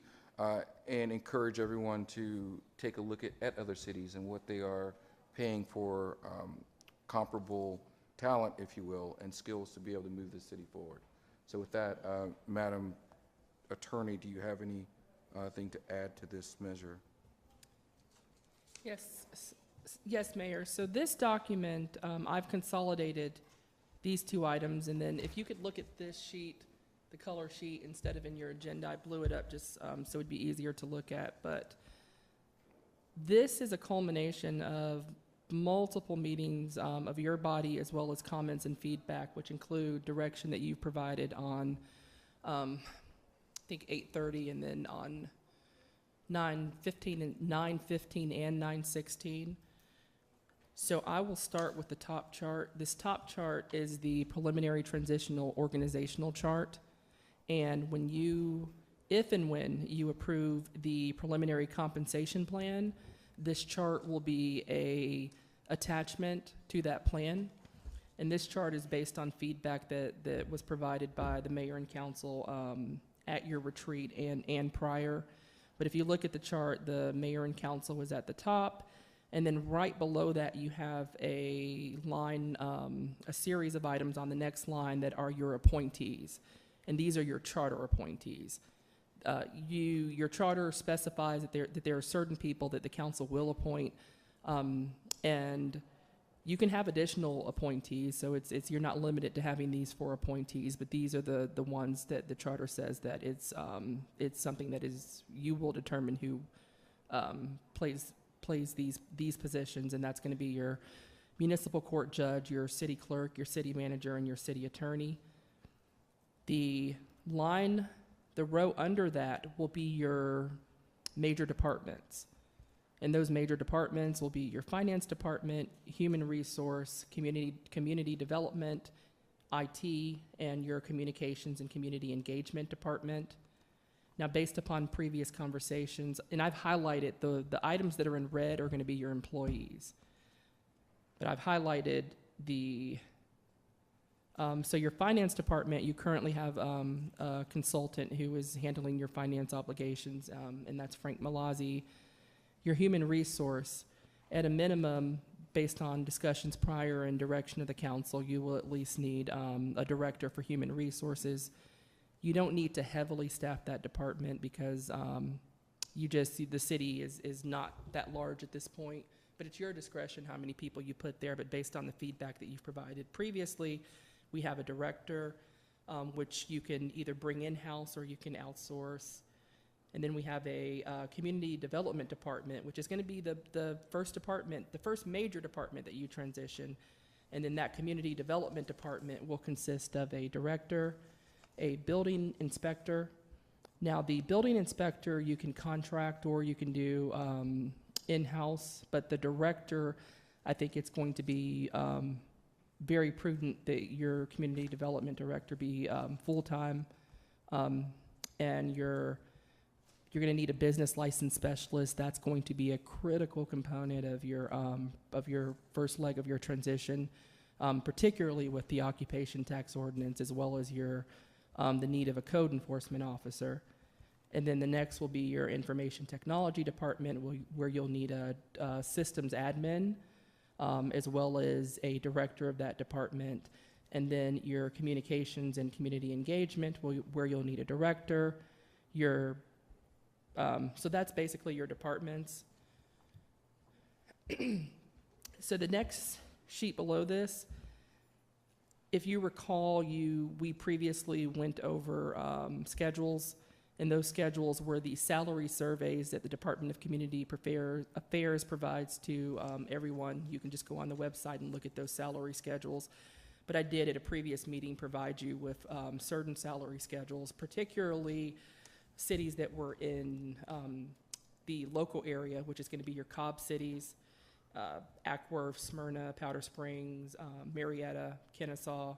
and encourage everyone to take a look at other cities and what they are paying for comparable talent, if you will, and skills to be able to move the city forward. So with that, Madam Attorney, do you have any thing to add to this measure? Yes, Mayor. So this document, I've consolidated these two items, and then if you could look at this sheet, the color sheet, instead of in your agenda, I blew it up just so it'd be easier to look at. But this is a culmination of multiple meetings of your body, as well as comments and feedback, which include direction that you've provided on, I think 8:30, and then on 9:15 and 9:16. So I will start with the top chart. This top chart is the preliminary transitional organizational chart. And when you, if and when you approve the preliminary compensation plan, this chart will be a attachment to that plan. And this chart is based on feedback that was provided by the mayor and council at your retreat and prior. But if you look at the chart, the mayor and council was at the top, and then right below that you have a line, a series of items on the next line that are your appointees, and these are your charter appointees. Your charter specifies that there are certain people that the council will appoint, and you can have additional appointees, so you're not limited to having these 4 appointees, but these are the ones that the charter says that it's something that is, you will determine who plays these positions, and that's going to be your municipal court judge, your city clerk, your city manager, and your city attorney. The row under that will be your major departments. And those major departments will be your finance department, human resource, community development, IT, and your communications and community engagement department. Now, based upon previous conversations, and I've highlighted the items that are in red are going to be your employees. But I've highlighted so your finance department, you currently have a consultant who is handling your finance obligations, and that's Frank Malazzi. Your human resource, at a minimum, based on discussions prior and direction of the council, you will at least need a director for human resources. You don't need to heavily staff that department because the city is not that large at this point, but it's your discretion how many people you put there, but based on the feedback that you've provided previously, we have a director, which you can either bring in-house or you can outsource. And then we have a community development department, which is going to be the first department, the first major department that you transition. And then that community development department will consist of a director, a building inspector. Now, the building inspector you can contract or you can do in-house, but the director, I think it's going to be very prudent that your community development director be full-time, and you're going to need a business license specialist. That's going to be a critical component of your first leg of your transition, particularly with the occupation tax ordinance, as well as the need of a code enforcement officer. And then the next will be your information technology department, where you'll need a systems admin, as well as a director of that department. And then your communications and community engagement, where you'll need a director. So that's basically your departments. So the next sheet below this, if you recall, we previously went over schedules, and those schedules were the salary surveys that the Department of Community Affairs provides to everyone. You can just go on the website and look at those salary schedules. But I did at a previous meeting provide you with certain salary schedules, particularly cities that were in the local area, which is going to be your Cobb cities, Ackworth, Smyrna, Powder Springs, Marietta, Kennesaw,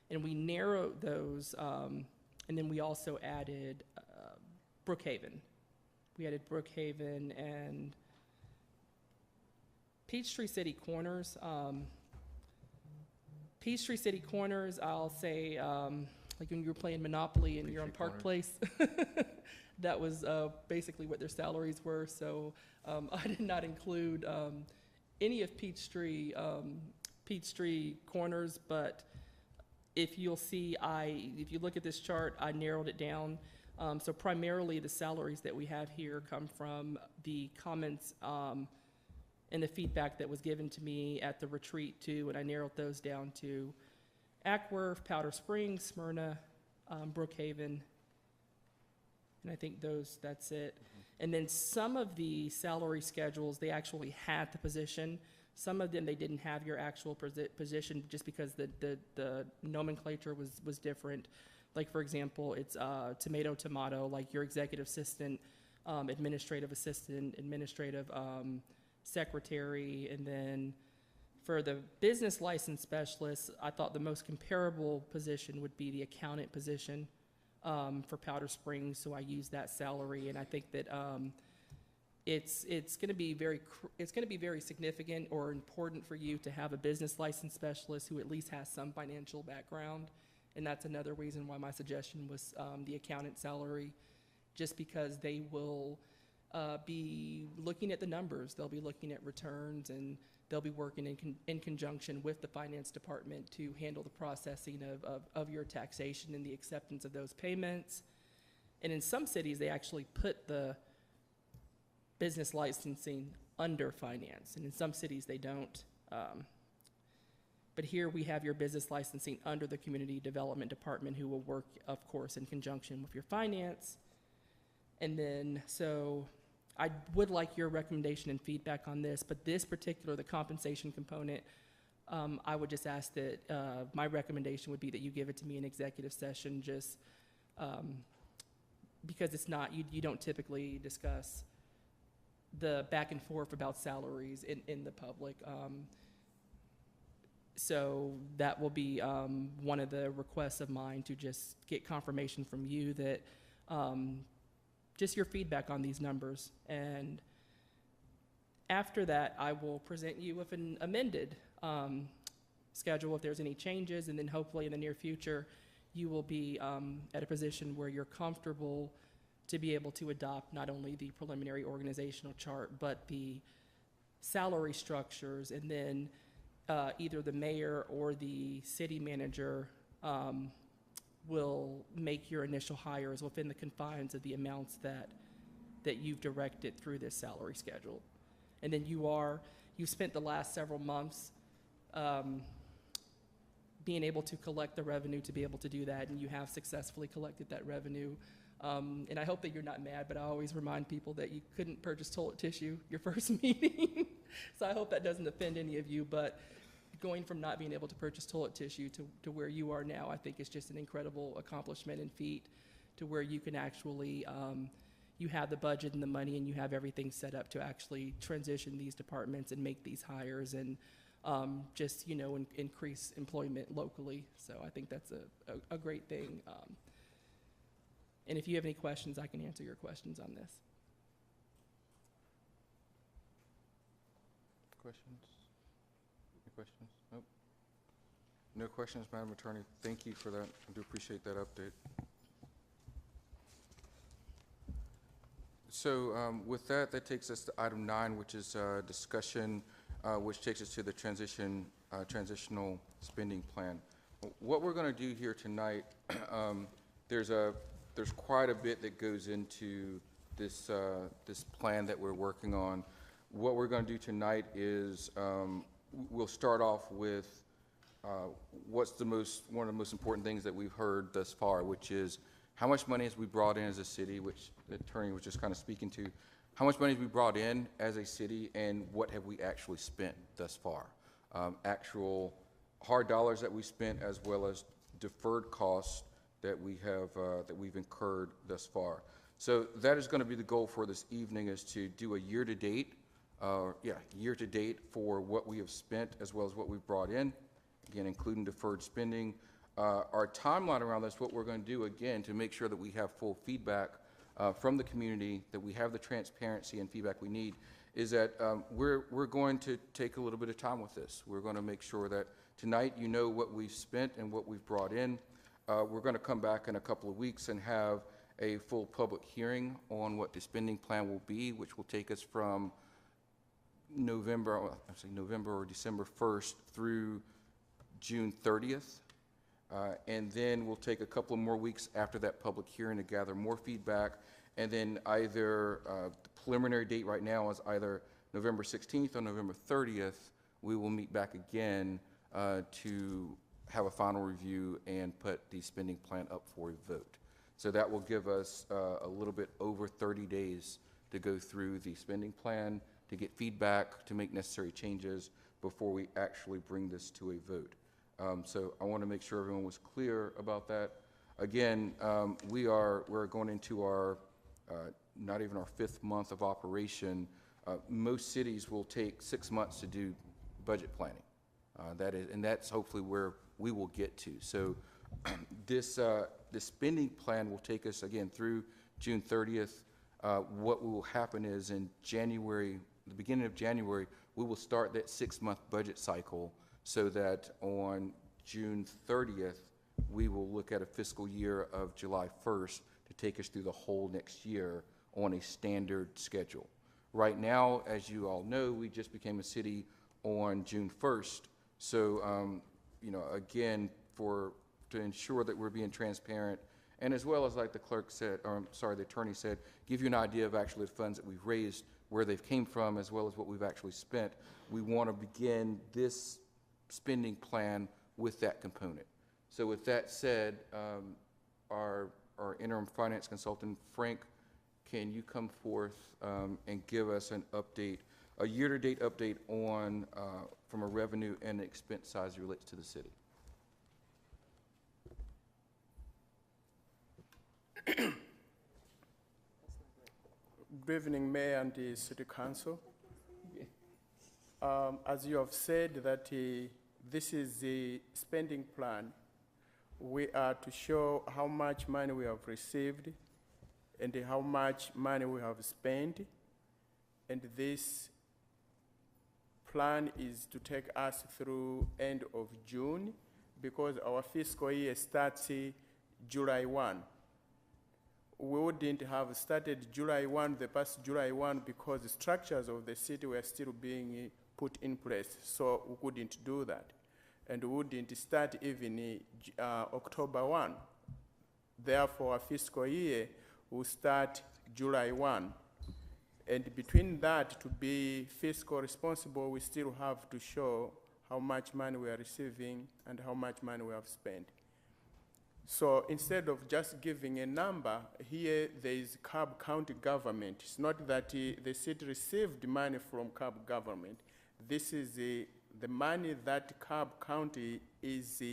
and we narrowed those, and then we also added Brookhaven. We added Brookhaven and Peachtree City Corners. Peachtree City Corners, I'll say, like when you were playing Monopoly and you're on Peachtree Park Place, that was basically what their salaries were. So I did not include any of Peachtree Corners, but if you'll see, if you look at this chart, I narrowed it down. So primarily the salaries that we have here come from the comments and the feedback that was given to me at the retreat too, and I narrowed those down to Ackworth, Powder Springs, Smyrna, Brookhaven, and I think that's it. And then some of the salary schedules, they actually had the position. Some of them, they didn't have your actual position just because the nomenclature was different. Like, for example, it's tomato, like your executive assistant, administrative assistant, administrative secretary, and then for the business license specialist, I thought the most comparable position would be the accountant position for Powder Springs, so I used that salary, and I think that it's going to be very significant or important for you to have a business license specialist who at least has some financial background, and that's another reason why my suggestion was the accountant salary, just because they will be looking at the numbers, they'll be looking at returns, and they'll be working in conjunction with the finance department to handle the processing of your taxation and the acceptance of those payments. And in some cities, they actually put the business licensing under finance, and in some cities they don't. But here we have your business licensing under the community development department, who will work, of course, in conjunction with your finance. And then, so I would like your recommendation and feedback on this, but this particular, the compensation component, I would just ask that my recommendation would be that you give it to me in executive session, just because it's not, you don't typically discuss the back and forth about salaries in the public. So that will be one of the requests of mine, to just get confirmation from you that just your feedback on these numbers. And after that, I will present you with an amended schedule if there's any changes, and then hopefully in the near future, you will be at a position where you're comfortable to be able to adopt not only the preliminary organizational chart, but the salary structures, and then either the mayor or the city manager will make your initial hires within the confines of the amounts that you've directed through this salary schedule. And then you've spent the last several months being able to collect the revenue to be able to do that, and you have successfully collected that revenue. And I hope that you're not mad, but I always remind people that you couldn't purchase toilet tissue your first meeting. So I hope that doesn't offend any of you, but going from not being able to purchase toilet tissue to where you are now, I think is just an incredible accomplishment and feat, to where you can actually, you have the budget and the money, and you have everything set up to actually transition these departments and make these hires, and just, increase employment locally. So I think that's a great thing. And if you have any questions, I can answer your questions on this. Questions? Any questions? Nope. No questions, Madam Attorney. Thank you for that. I do appreciate that update. So with that, that takes us to item 9, which is discussion, which takes us to the transitional spending plan. What we're going to do here tonight, there's quite a bit that goes into this this plan that we're working on. What we're going to do tonight is we'll start off with what's one of the most important things that we've heard thus far, which is how much money has we brought in as a city, which the attorney was just kind of speaking to. How much money have we brought in as a city, and what have we actually spent thus far? Actual hard dollars that we spent, as well as deferred costs that we have that we've incurred thus far. So that is going to be the goal for this evening, is to do a year-to-date for what we have spent as well as what we've brought in, again, including deferred spending. Our timeline around this, what we're going to do, again, to make sure that we have full feedback from the community, that we have the transparency and feedback we need, is that we're going to take a little bit of time with this. We're going to make sure that tonight you know what we've spent and what we've brought in. We're going to come back in a couple of weeks and have a full public hearing on what the spending plan will be, which will take us from November or December 1st through June 30th. And then we'll take a couple of more weeks after that public hearing to gather more feedback. And then either, the preliminary date right now is either November 16th or November 30th. We will meet back again to have a final review and put the spending plan up for a vote. So that will give us a little bit over 30 days to go through the spending plan, to get feedback, to make necessary changes before we actually bring this to a vote. So I want to make sure everyone was clear about that. Again, we're going into our, not even our 5th month of operation. Most cities will take 6 months to do budget planning. And that's hopefully where we will get to. So this spending plan will take us, again, through June 30th. What will happen is in January, the beginning of January, we will start that 6-month budget cycle so that on June 30th, we will look at a fiscal year of July 1st to take us through the whole next year on a standard schedule. Right now, as you all know, we just became a city on June 1st. So, again, to ensure that we're being transparent, and as well as like the clerk said, the attorney said, give you an idea of actually the funds that we've raised, where they've came from, as well as what we've actually spent. We want to begin this spending plan with that component. So with that said, our interim finance consultant, Frank, can you come forth and give us an update, a year-to-date update on, from a revenue and expense side as it relates to the city? Good evening, Mayor and the City Council. As you have said that this is the spending plan, we are to show how much money we have received and how much money we have spent. And this plan is to take us through end of June because our fiscal year starts July 1. We wouldn't have started July 1, the past July 1, because the structures of the city were still being put in place, so we couldn't do that. And we wouldn't start even October 1. Therefore, our fiscal year will start July 1. And between that, to be fiscal responsible, we still have to show how much money we are receiving and how much money we have spent. So instead of just giving a number, here there is Cobb County government. It's not that the city received money from Cobb government. This is the money that Cobb County is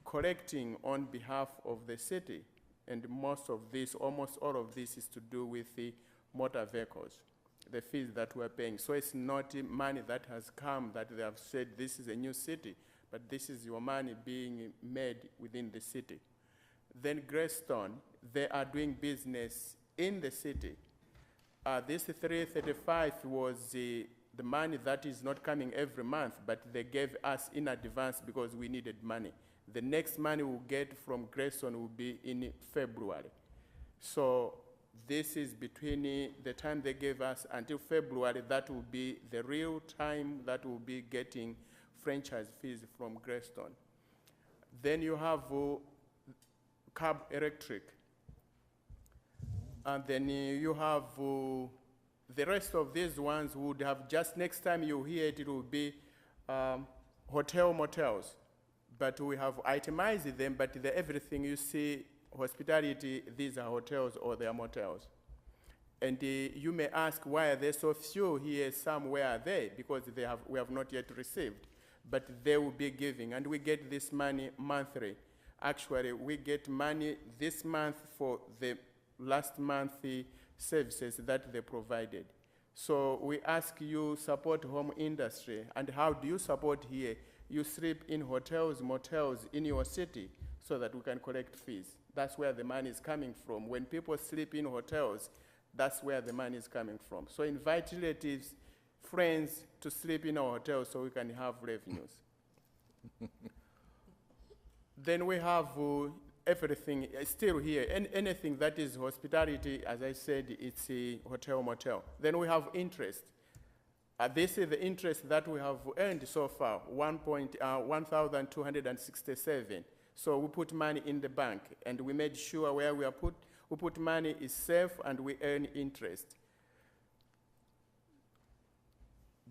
collecting on behalf of the city. And most of this, almost all of this, is to do with the motor vehicles, the fees that we're paying. So it's not money that has come that they have said this is a new city, but this is your money being made within the city. Then Greystone, they are doing business in the city. This 335 was the money that is not coming every month, but they gave us in advance because we needed money. The next money we'll get from Greystone will be in February. So this is between the time they gave us until February, that will be the real time that we'll be getting franchise fees from Greystone. Then you have Cab Electric. And then you have the rest of these ones would have just next time you hear it, it will be hotel motels. But we have itemized them, but everything you see, hospitality, these are hotels or they are motels. And you may ask, why are there so few here? Somewhere are they? Because we have not yet received. But they will be giving, and we get this money monthly. Actually, we get money this month for the last month services that they provided. So we ask you support home industry. And how do you support here? You sleep in hotels, motels in your city so that we can collect fees. That's where the money is coming from. When people sleep in hotels, that's where the money is coming from. So invite relatives, friends to sleep in our hotels so we can have revenues. Then we have everything still here. Anything that is hospitality, as I said, it's a hotel, motel. Then we have interest. This is the interest that we have earned so far, 1,267. So we put money in the bank, and we made sure where we put money is safe, and we earn interest.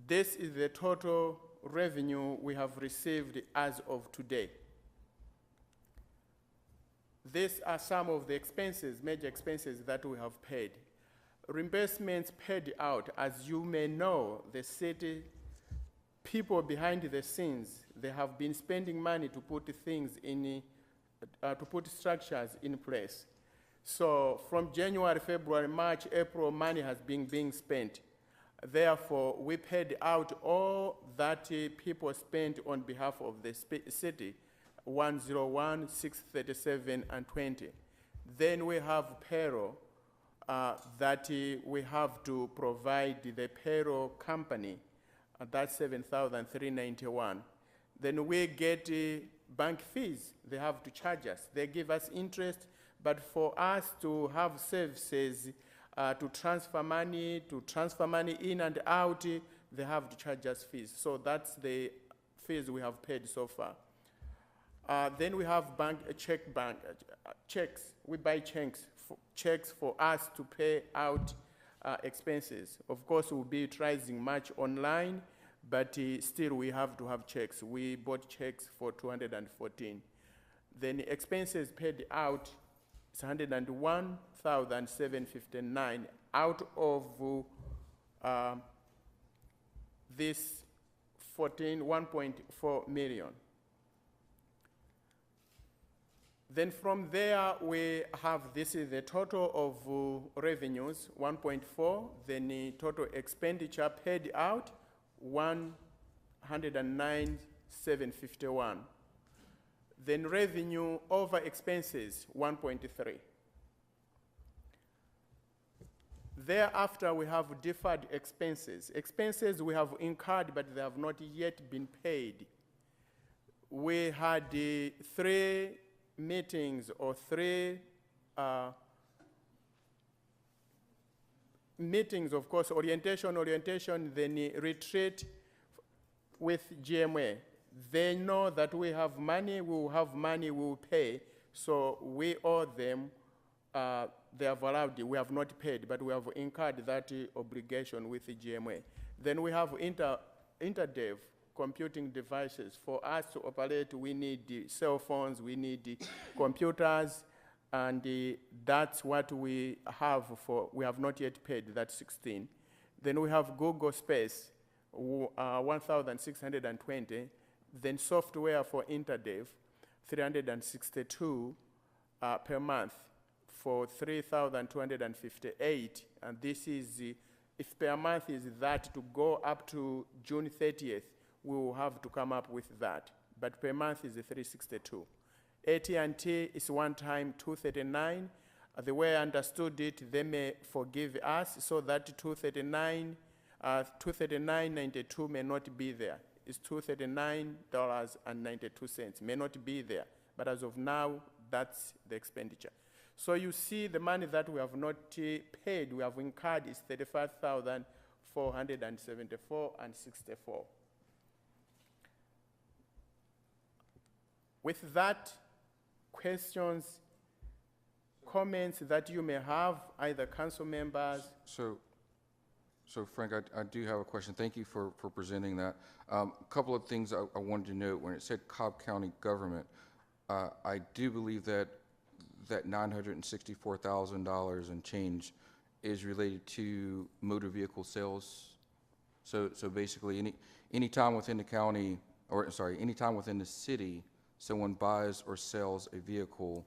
This is the total revenue we have received as of today. These are some of the expenses, major expenses that we have paid. Reimbursements paid out, as you may know, the city people behind the scenes, they have been spending money to put things in, to put structures in place. So from January, February, March, April, money has been being spent. Therefore, we paid out all that people spent on behalf of the city, 101, 637, and 20. Then we have payroll that we have to provide the payroll company, that's 7,391. Then we get bank fees. They have to charge us. They give us interest, but for us to have services, to transfer money in and out, they have to charge us fees. So that's the fees we have paid so far. Then we have checks. We buy checks for us to pay out expenses. Of course, we'll be utilizing much online, but still we have to have checks. We bought checks for 214. Then expenses paid out is 101,759 out of this 1.4 million. Then from there, we have, this is the total of revenues, 1.4, then the total expenditure paid out, 109,751. Then revenue over expenses, 1.3. Thereafter, we have deferred expenses. Expenses we have incurred, but they have not yet been paid. We had 3 meetings or 3 meetings, of course, orientation, then retreat with GMA. They know that we have money, we will have money, we will pay. So we owe them, they have allowed, we have not paid, but we have incurred that obligation with the GMA. Then we have interdev, computing devices. For us to operate, we need cell phones, we need computers, and that's what we have for, we have not yet paid, that's 16. Then we have Google Space, 1,620. Then software for interdev, 362 per month for 3,258. And this is, if per month is that to go up to June 30th, we will have to come up with that. But per month is 362. AT&T is one time 239. The way I understood it, they may forgive us so that 239.92 may not be there. It's $239.92, may not be there. But as of now, that's the expenditure. So you see the money that we have not paid, we have incurred is 35,474.64. With that, questions, comments that you may have, either council members. So Frank, I do have a question. Thank you for presenting that. A couple of things I wanted to note. When it said Cobb County government, I do believe that $964,000 and change is related to motor vehicle sales. So basically, any time within the county, or sorry, any time within the city, someone buys or sells a vehicle,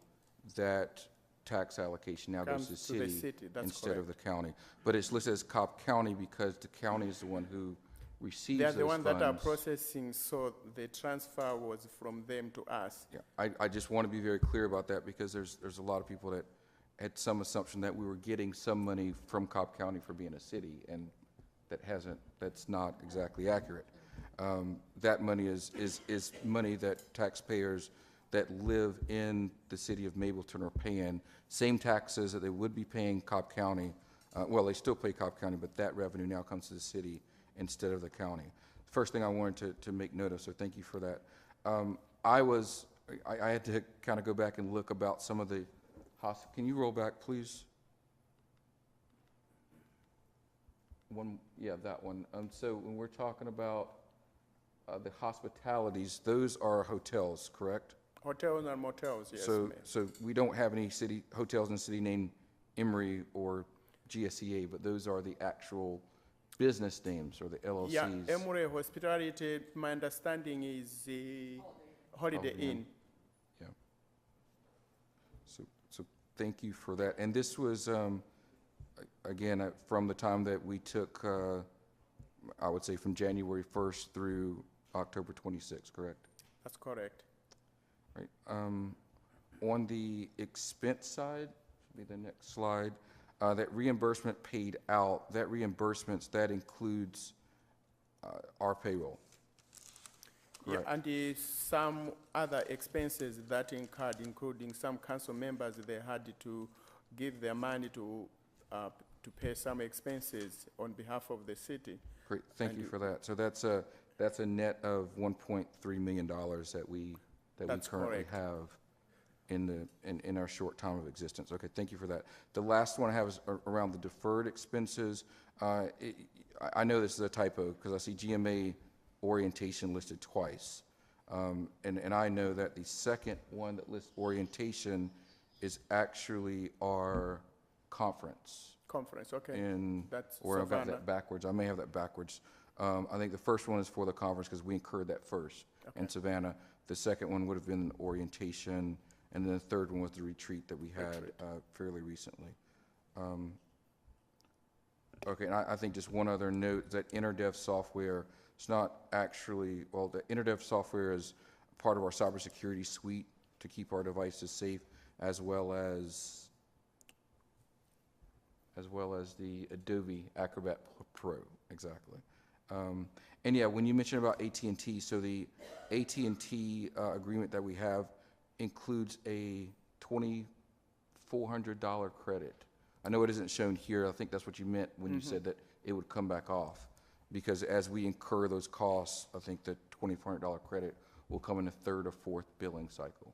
that tax allocation now goes to the city instead of the county. But it's listed as Cobb County because the county is the one who receives those funds. They're the ones that are processing, so the transfer was from them to us. Yeah, I just want to be very clear about that because there's a lot of people that had some assumption that we were getting some money from Cobb County for being a city, and that's not exactly accurate. That money is money that taxpayers that live in the city of Mableton are paying, same taxes that they would be paying Cobb County. Well, they still pay Cobb County, but that revenue now comes to the city instead of the county. First thing I wanted to make note of, so thank you for that. I had to kind of go back and look about some of the, can you roll back, please? Yeah, that one. So when we're talking about the hospitalities, those are hotels, correct? Hotels and motels, yes, Mayor. So we don't have any city, hotels in the city named Emory or GSEA, but those are the actual business names or the LLCs. Yeah, Emory Hospitality, my understanding is the Holiday Inn. Yeah. So thank you for that. And this was, again, from the time that we took, I would say from January 1st through October 26th, correct? That's correct. Right. On the expense side, should be the next slide, that reimbursement paid out, that includes our payroll. Yeah, Correct. and some other expenses that incurred, including some council members, they had to give their money to pay some expenses on behalf of the city. Great, thank you for that. So that's a net of $1.3 million that we That's currently correct. have in our short time of existence. Okay, thank you for that. The last one I have is around the deferred expenses. I know this is a typo because I see GMA orientation listed twice. And I know that the second one that lists orientation is actually our conference. Conference, okay. That's Or I've got Savannah. that backwards. I may have that backwards. I think the first one is for the conference because we incurred that first in Savannah. The second one would have been orientation, and then the third one was the retreat that we had fairly recently. Okay, and I think just one other note, that InterDev software, it's not actually, well, the InterDev software is part of our cybersecurity suite to keep our devices safe, as well as the Adobe Acrobat Pro, exactly. And yeah, when you mentioned about AT&T, so the AT&T agreement that we have includes a $2,400 credit. I know it isn't shown here. I think that's what you meant when you said that it would come back off. Because as we incur those costs, I think the $2,400 credit will come in the third or fourth billing cycle.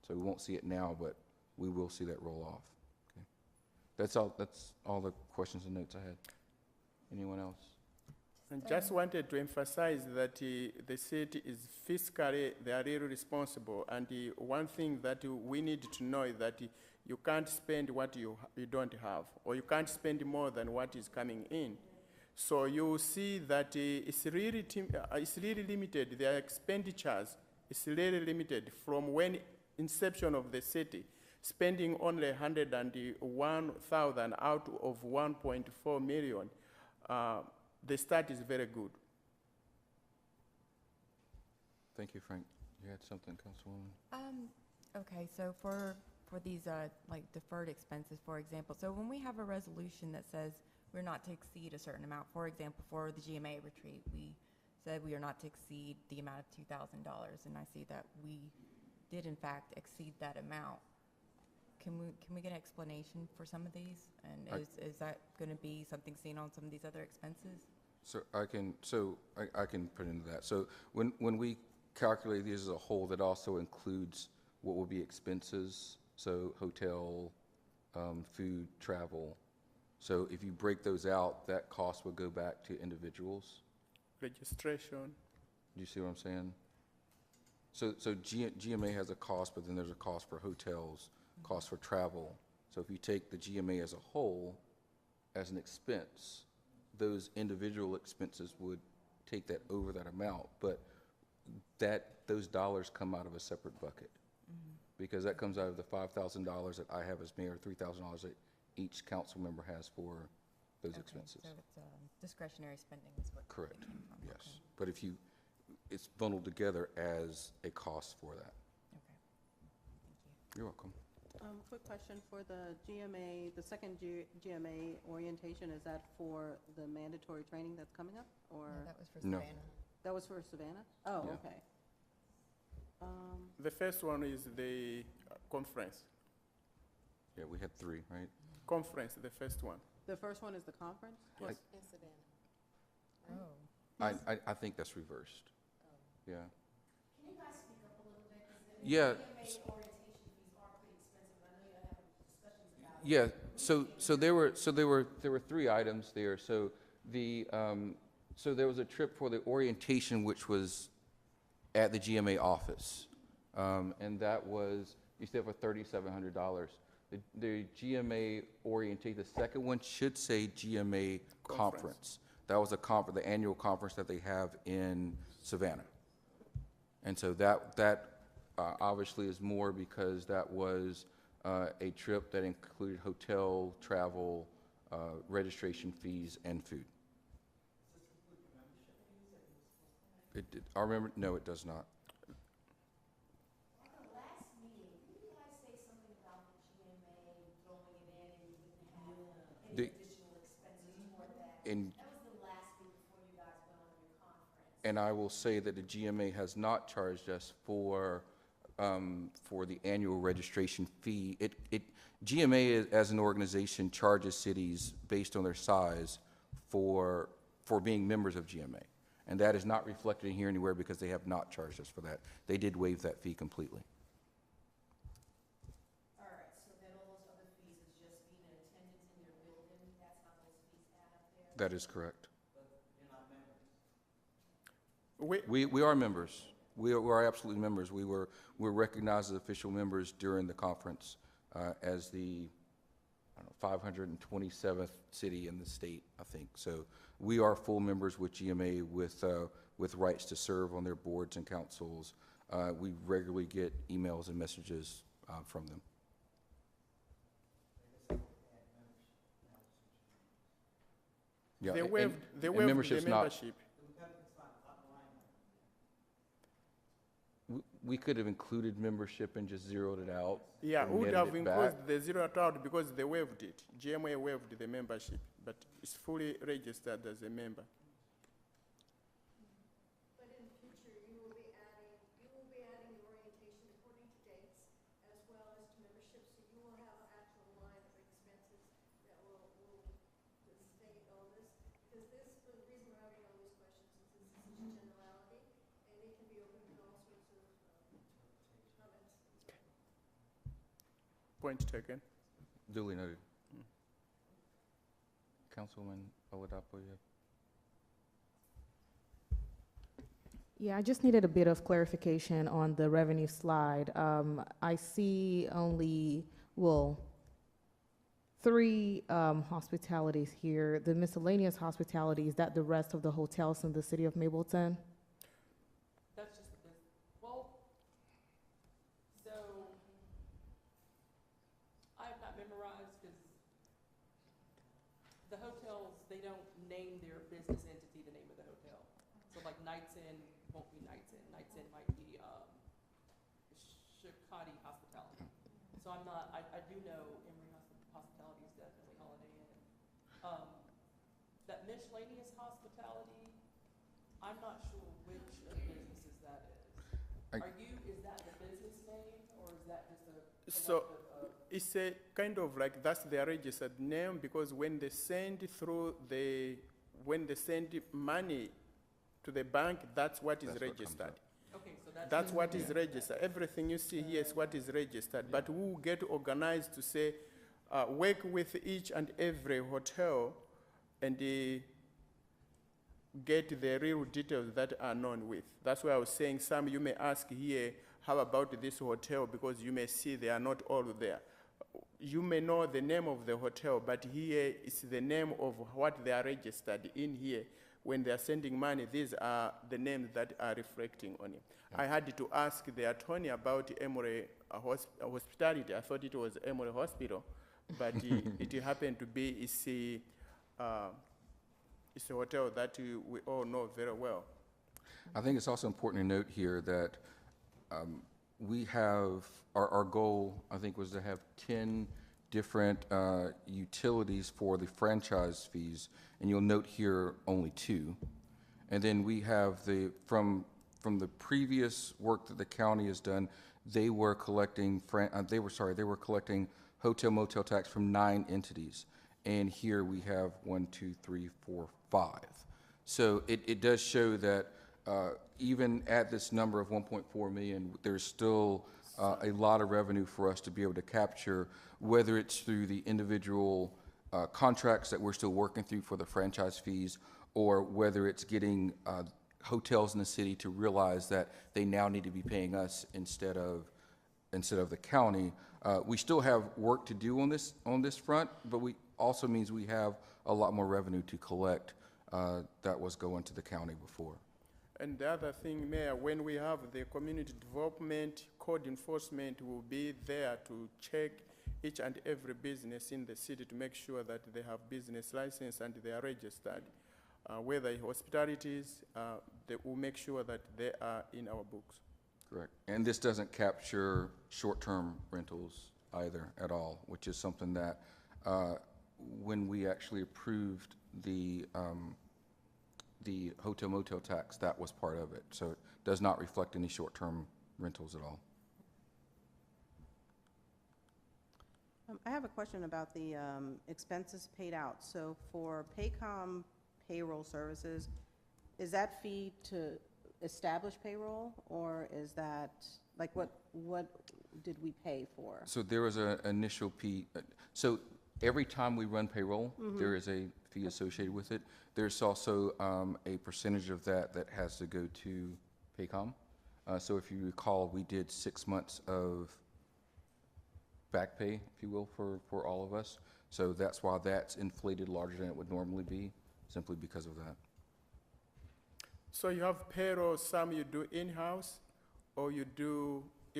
So we won't see it now, but we will see that roll off. Okay. That's all the questions and notes I had. Anyone else? And just wanted to emphasize that the city is fiscally, they are really responsible. And one thing that we need to know is that you can't spend what you don't have, or you can't spend more than what is coming in. So you see that it's really limited. Their expenditures is really limited from when inception of the city, spending only 101,000 out of 1.4 million. The start is very good. Thank you, Frank. You had something, Councilwoman? Okay, so for these, like deferred expenses, for example, so when we have a resolution that says we're not to exceed a certain amount, for example, for the GMA retreat, we said we are not to exceed the amount of $2,000, and I see that we did in fact exceed that amount. Can we get an explanation for some of these? And is that going to be something seen on some of these other expenses? So I can put into that. So when we calculate these as a whole, that also includes what will be expenses, so hotel, food, travel. So if you break those out, that cost would go back to individuals. Registration. Do you see what I'm saying? So GMA has a cost, but then there's a cost for hotels, cost for travel. So if you take the GMA as a whole as an expense, those individual expenses would take that over that amount, but those dollars come out of a separate bucket. Because that comes out of the $5,000 that I have as mayor, $3,000 that each council member has for those expenses. So it's discretionary spending is what Correct, it came from. yes. Okay. But it's bundled together as a cost for that. Okay. Thank you. You're welcome. Quick question for the GMA, the second GMA orientation, is that for the mandatory training that's coming up, or? No, that was for No. Savannah. That was for Savannah? Oh, Yeah. okay. The first one is the conference. Yeah, we had 3, right? Conference, the first one. The first one is the conference? Yes. In Savannah. I think that's reversed. Yeah. Can you guys speak up a little bit? Yeah. Yeah, so there were 3 items there. So so there was a trip for the orientation, which was at the GMA office, and that was, you said, for $3,700. The GMA orientate, the second one should say GMA conference. That was the annual conference that they have in Savannah. And so that obviously is more because that was a trip that included hotel, travel, registration fees, and food. No, it does not. The- And I will say that the GMA has not charged us for the annual registration fee. GMA as an organization charges cities based on their size for being members of GMA. And that is not reflected in here anywhere because they have not charged us for that. They did waive that fee completely. All right, so then all those other fees is just being in attendance in your building, that's how those fees add up there? That is correct. We, We are members. We are absolutely members. We're recognized as official members during the conference as the, I don't know, 527th city in the state, I think. So we are full members with GMA with rights to serve on their boards and councils. We regularly get emails and messages from them. Yeah, they and- waived, and they waived the membership's not- membership. We could have included membership and just zeroed it out. Yeah, and would netted have it back. included the zero out because they waived it. GMA waived the membership, but it's fully registered as a member. But in the future, you will be adding the orientation according to dates as well as to membership, so you will have an actual line of expenses that will state all this. Because the reason we're having all these questions is this is such a generality, and it can be open to all sorts of comments. Point taken. Duly noted. Councilwoman Oladapo, you have? Yeah, I just needed a bit of clarification on the revenue slide. I see only, well, 3 hospitalities here. The miscellaneous hospitality, is that the rest of the hotels in the city of Mableton? That's just the business. Well, so I have not memorized because the hotels, they don't name their business entity the name of the hotel. So like Nights Inn won't be Nights Inn. Nights Inn might be Shikati Hospitality. So I'm not, I do know Emory Hospitality is definitely Holiday Inn. That miscellaneous hospitality, I'm not sure which of the businesses that is. Is that the business name or is that just a So collective of? it's a kind of like that's their registered name because when they send money to the bank, that's what is That's what comes registered. up. Okay, so that's. That's what is registered. Everything you see here is what is registered. But we will get organized to say, work with each and every hotel and get the real details that are known with. That's why I was saying some you may ask here, how about this hotel? Because you may see they are not all there. You may know the name of the hotel, but here is the name of what they are registered in here. When they are sending money, these are the names that are reflecting on it. I had to ask the attorney about Emory Hospitality. I thought it was Emory Hospital, but it happened to be it's a hotel that we all know very well. I think it's also important to note here that we have, our goal, I think, was to have 10 different utilities for the franchise fees, and you'll note here only 2. And then we have from the previous work that the county has done, they were collecting, they were collecting hotel motel tax from 9 entities. And here we have 1, 2, 3, 4, 5. So it does show that even at this number of 1.4 million, there's still a lot of revenue for us to be able to capture, whether it's through the individual contracts that we're still working through for the franchise fees, or whether it's getting hotels in the city to realize that they now need to be paying us instead of the county. We still have work to do on this front, but we also means we have a lot more revenue to collect that was going to the county before. And the other thing, Mayor, when we have the community development, code enforcement will be there to check each and every business in the city to make sure that they have business license and they are registered. Whether hospitalities, they will make sure that they are in our books. Correct. And this doesn't capture short-term rentals either at all, which is something that when we actually approved the hotel motel tax, that was part of it. So it does not reflect any short-term rentals at all. I have a question about the expenses paid out. So for Paycom payroll services, is that fee to establish payroll, or is that, like, what did we pay for? So there was an initial fee. So every time we run payroll, there is a fee associated with it. There's also a percentage of that has to go to Paycom. So if you recall, we did 6 months of back pay, if you will, for all of us. So that's why that's inflated larger than it would normally be, simply because of that. So you have payroll, some you do in-house, or you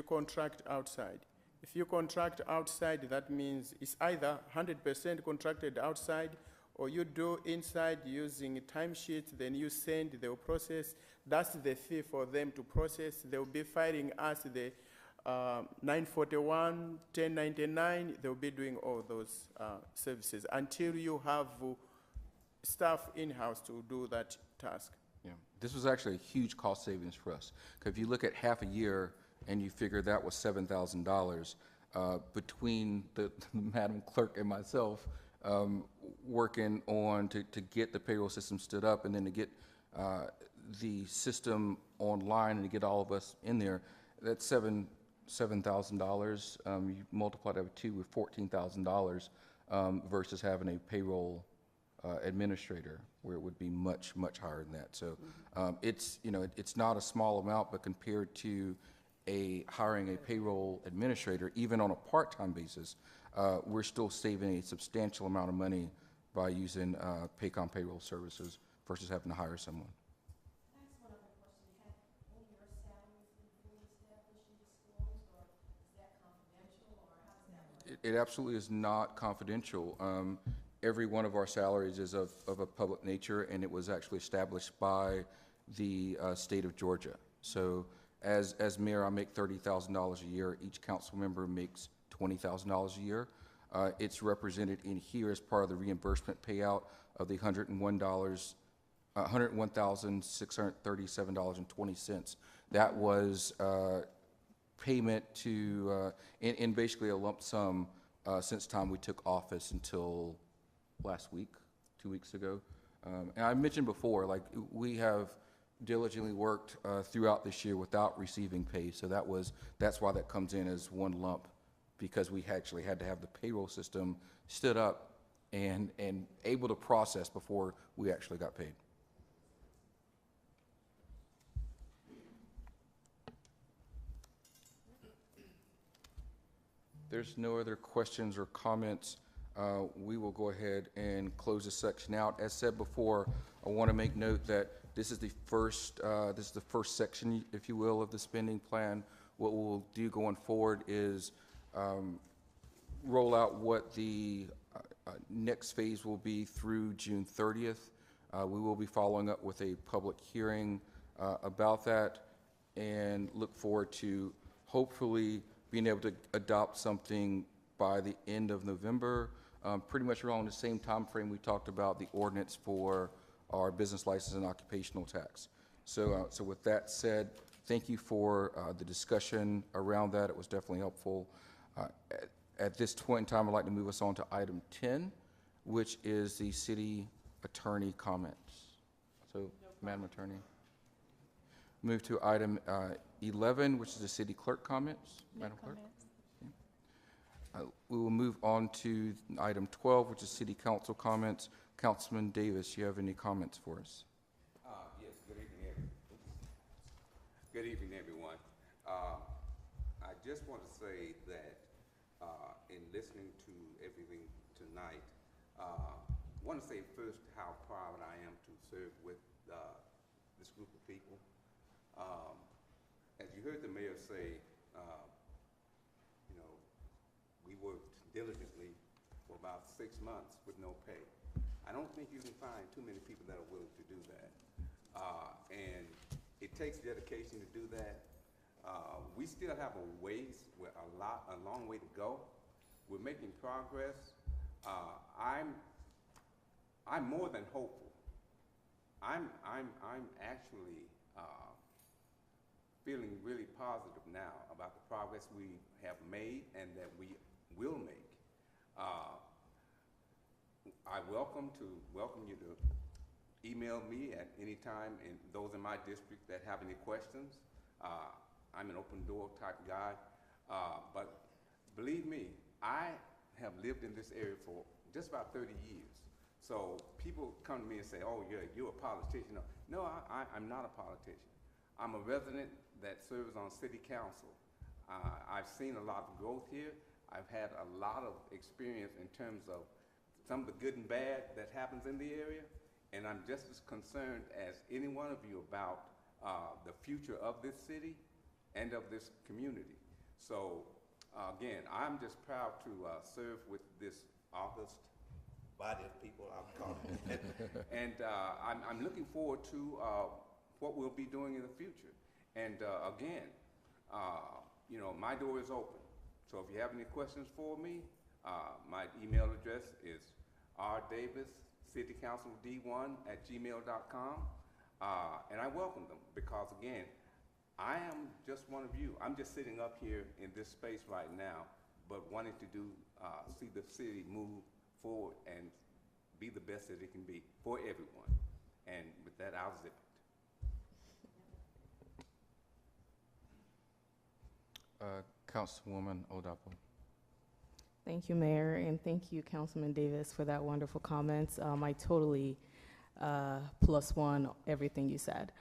contract outside. If you contract outside, that means it's either 100% contracted outside, or you do inside using timesheets, then you send, they'll process. That's the fee for them to process. They'll be filing us the 941, 1099, they'll be doing all those services until you have staff in-house to do that task. Yeah, this was actually a huge cost savings for us. Because if you look at half a year and you figure that was $7,000, between the Madam Clerk and myself working on to get the payroll system stood up and then to get the system online and to get all of us in there, that's $7,000. You multiply that with 2 with $14,000 versus having a payroll administrator, where it would be much, much higher than that. So it's, it's not a small amount, but compared to hiring a payroll administrator, even on a part-time basis, we're still saving a substantial amount of money by using Paycom payroll services versus having to hire someone. That's one other question. Have all your salaries been fully established and disclosed, or is that confidential, or how does that work? It absolutely is not confidential. Every one of our salaries is of a public nature, and it was actually established by the state of Georgia. So as mayor, I make $30,000 a year. Each council member makes $20,000 a year. It's represented in here as part of the reimbursement payout of the $101,637.20. That was payment to, in basically a lump sum since time we took office until last week, 2 weeks ago. And I mentioned before, like, we have diligently worked throughout this year without receiving pay. So that's why that comes in as one lump, because we actually had to have the payroll system stood up and able to process before we actually got paid. There's no other questions or comments. We will go ahead and close this section out. As said before, I want to make note that this is the first section, if you will, of the spending plan. What we'll do going forward is roll out what the next phase will be through June 30th. We will be following up with a public hearing about that, and look forward to hopefully being able to adopt something by the end of November, pretty much around the same time frame we talked about the ordinance for our business license and occupational tax. So with that said, thank you for the discussion around that. It was definitely helpful. At this point in time, I'd like to move us on to item 10, which is the city attorney comments. So, Madam Attorney. Move to item 11, which is the city clerk comments. Madam Clerk. We will move on to item 12, which is city council comments. Councilman Davis, you have any comments for us? Yes, good evening, everyone. I just want to say that in listening to everything tonight, I want to say first how proud I am to serve with this group of people. As you heard the mayor say, we worked diligently for about 6 months with no pay. I don't think you can find too many people that are willing to do that. And it takes dedication to do that. We still have a long way to go. We're making progress. I'm more than hopeful. I'm actually feeling really positive now about the progress we have made and that we will make. I welcome you to email me at any time, and those in my district that have any questions. I'm an open door type guy, but believe me, I have lived in this area for just about 30 years. So people come to me and say, oh, you're a politician. No, I'm not a politician. I'm a resident that serves on city council. I've seen a lot of growth here. I've had a lot of experience in terms of some of the good and bad that happens in the area, and I'm just as concerned as any one of you about the future of this city and of this community. So again, I'm just proud to serve with this august body of people, I'll call it. And I'm looking forward to what we'll be doing in the future. And again, my door is open. So if you have any questions for me, my email address is rdavis.citycouncilD1@gmail.com. And I welcome them because, again, I am just one of you. I'm just sitting up here in this space right now, but wanting to see the city move forward and be the best that it can be for everyone. And with that, I'll zip it. Councilwoman Odapo. Thank you, Mayor, and thank you, Councilman Davis, for that wonderful comments. I totally +1 everything you said.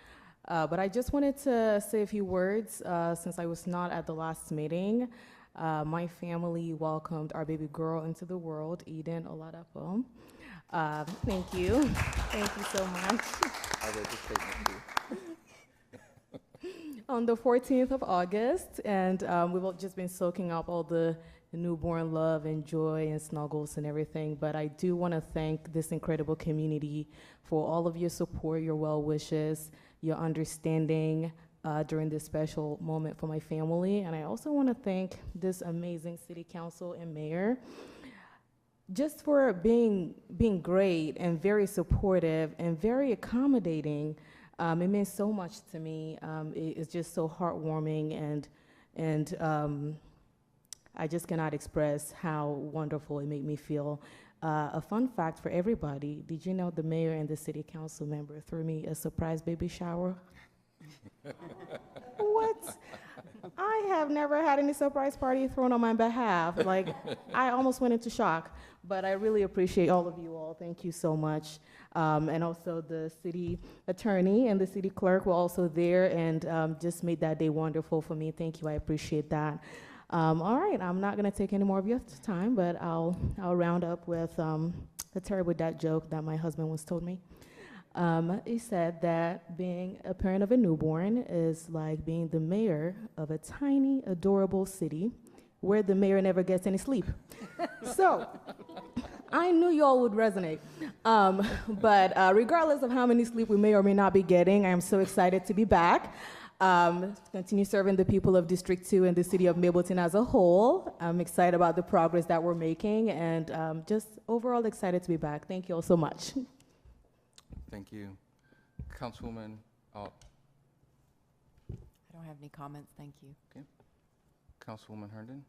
But I just wanted to say a few words since I was not at the last meeting. My family welcomed our baby girl into the world, Eden Oladapo. Thank you. Thank you so much. I read the statement too. On the 14th of August, and we've all just been soaking up all the newborn love and joy and snuggles and everything. But I do want to thank this incredible community for all of your support, your well wishes, your understanding during this special moment for my family. And I also want to thank this amazing city council and mayor just for being great and very supportive and very accommodating. It means so much to me. It's just so heartwarming, and I just cannot express how wonderful it made me feel. A fun fact for everybody: did you know the mayor and the city council member threw me a surprise baby shower? What? I have never had any surprise party thrown on my behalf. Like, I almost went into shock. But I really appreciate all of you all. Thank you so much. And also the city attorney and the city clerk were also there and just made that day wonderful for me. Thank you. I appreciate that. All right, I'm not going to take any more of your time, but I'll round up with a terrible dad joke that my husband once told me. He said that being a parent of a newborn is like being the mayor of a tiny, adorable city where the mayor never gets any sleep. So I knew y'all would resonate. But regardless of how many sleep we may or may not be getting, I am so excited to be back. Continue serving the people of District 2 and the city of Mableton as a whole. I'm excited about the progress that we're making and just overall excited to be back. Thank you all so much. Thank you. Councilwoman, I don't have any comments, thank you. Councilwoman Herndon?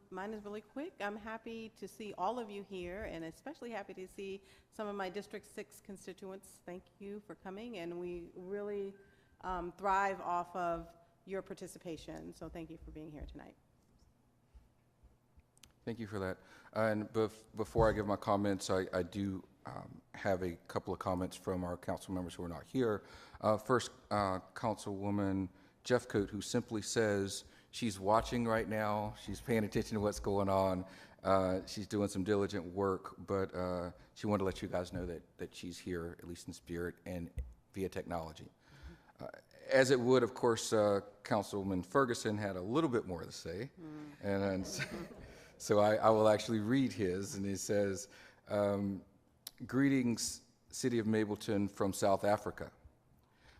Mine is really quick. I'm happy to see all of you here, and especially happy to see some of my District 6 constituents. Thank you for coming, and we really thrive off of your participation, so thank you for being here tonight. Thank you for that. And before I give my comments, I do have a couple of comments from our council members who are not here. First, Councilwoman Jeffcoat, who simply says she's watching right now, she's paying attention to what's going on, she's doing some diligent work, but she wanted to let you guys know that she's here, at least in spirit and via technology. As it would, of course, Councilwoman Ferguson had a little bit more to say, and so I will actually read his, and he says, greetings, City of Mableton from South Africa.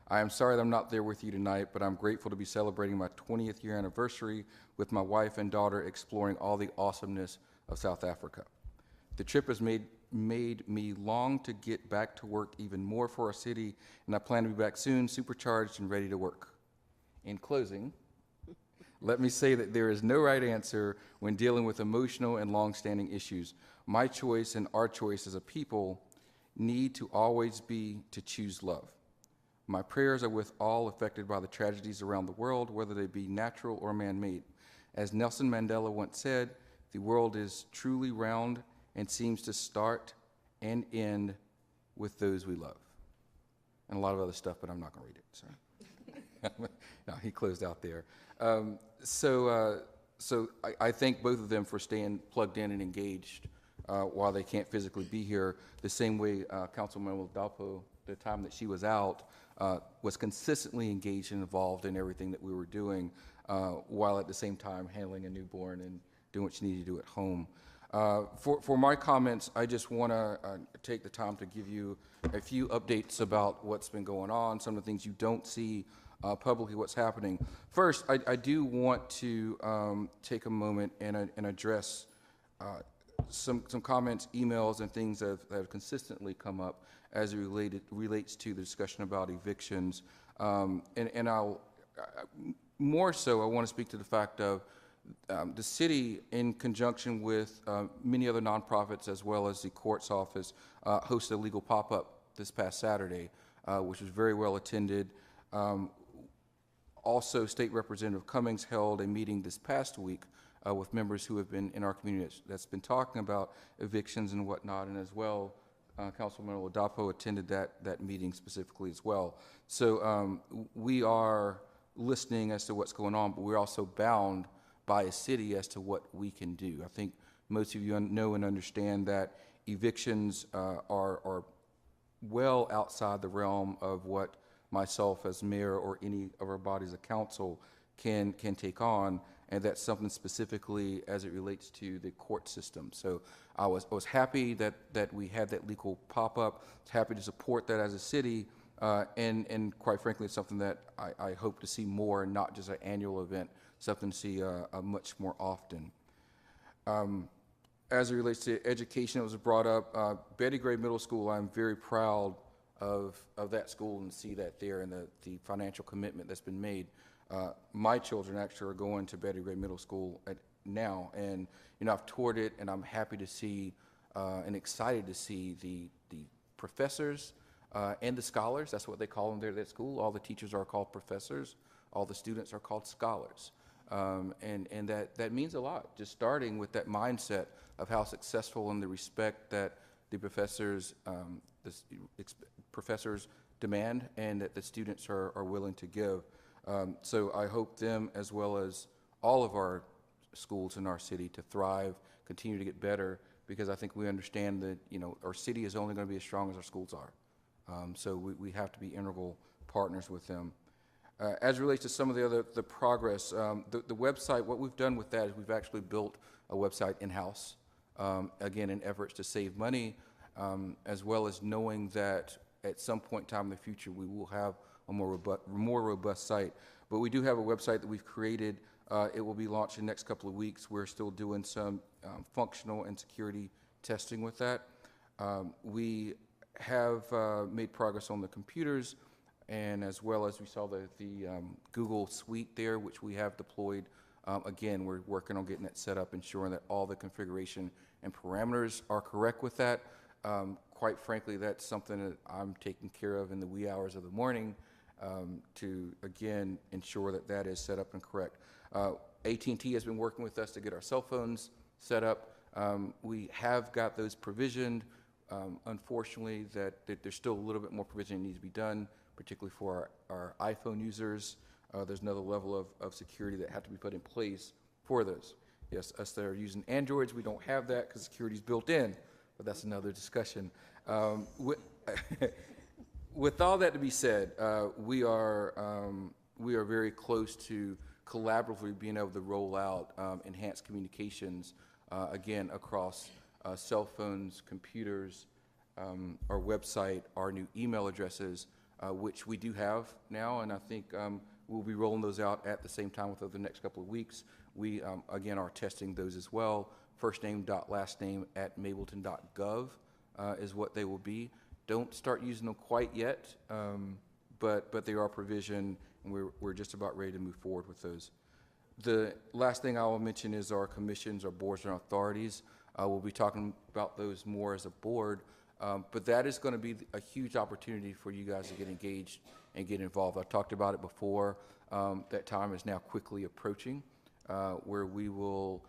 I am sorry that I'm not there with you tonight, but I'm grateful to be celebrating my 20th year anniversary with my wife and daughter exploring all the awesomeness of South Africa. The trip has made me long to get back to work even more for our city, and I plan to be back soon, supercharged and ready to work. In closing, let me say that there is no right answer when dealing with emotional and long-standing issues. My choice and our choice as a people need to always be to choose love. My prayers are with all affected by the tragedies around the world, whether they be natural or man-made. As Nelson Mandela once said, the world is truly round and seems to start and end with those we love. And a lot of other stuff, but I'm not going to read it. So. No, he closed out there. So I thank both of them for staying plugged in and engaged while they can't physically be here. The same way Councilmember Dalpo, the time that she was out, was consistently engaged and involved in everything that we were doing, while at the same time handling a newborn and doing what she needed to do at home. For my comments, I just want to take the time to give you a few updates about what's been going on, some of the things you don't see publicly, what's happening. First, I do want to take a moment and address some comments, emails, and things that have consistently come up as it relates to the discussion about evictions. And I'll more so, I want to speak to the fact of the city, in conjunction with many other nonprofits as well as the court's office, hosted a legal pop-up this past Saturday, which was very well attended. Also, State Representative Cummings held a meeting this past week with members who have been in our community that's been talking about evictions and whatnot, and as well, Councilman Oladapo attended that meeting specifically as well. So we are listening as to what's going on, but we're also bound by a city as to what we can do. I think most of you know and understand that evictions are well outside the realm of what myself as mayor or any of our bodies of council can take on, and that's something specifically as it relates to the court system. So I was happy that we had that legal pop-up. I was happy to support that as a city, and quite frankly, it's something that I hope to see more, not just an annual event, something to see much more often. As it relates to education, it was brought up. Betty Gray Middle School, I'm very proud of that school and see that there and the financial commitment that's been made. My children actually are going to Betty Gray Middle School now, and I've toured it, and I'm happy to see and excited to see the professors and the scholars. That's what they call them there at that school. All the teachers are called professors. All the students are called scholars. And that means a lot, just starting with that mindset of how successful and the respect that the professors demand and that the students are willing to give. So I hope them, as well as all of our schools in our city, to thrive, continue to get better, because I think we understand that our city is only going to be as strong as our schools are. So we have to be integral partners with them. As it relates to some of the progress, the website, what we've done with that is we've actually built a website in-house, again, in efforts to save money, as well as knowing that at some point in time in the future, we will have a more robust site. But we do have a website that we've created. It will be launched in the next couple of weeks. We're still doing some functional and security testing with that. We have made progress on the computers, and as well as we saw the Google Suite there, which we have deployed. Again, we're working on getting that set up, ensuring that all the configuration and parameters are correct with that. Quite frankly, that's something that I'm taking care of in the wee hours of the morning to, again, ensure that that is set up and correct. AT&T has been working with us to get our cell phones set up. We have got those provisioned. Unfortunately, that there's still a little bit more provisioning that needs to be done, particularly for our iPhone users. There's another level of security that have to be put in place for those. Yes, us that are using Androids, we don't have that because security is built in, but that's another discussion. With all that to be said, we are very close to collaboratively being able to roll out enhanced communications, again, across cell phones, computers, our website, our new email addresses, which we do have now, and I think we'll be rolling those out at the same time within the next couple of weeks. We, again, are testing those as well. First name dot last name at mableton.gov is what they will be. Don't start using them quite yet, but they are provisioned, and we're just about ready to move forward with those. The last thing I will mention is our commissions, our boards, and authorities. We'll be talking about those more as a board, but that is going to be a huge opportunity for you guys to get engaged and get involved. I've talked about it before. That time is now quickly approaching, where we will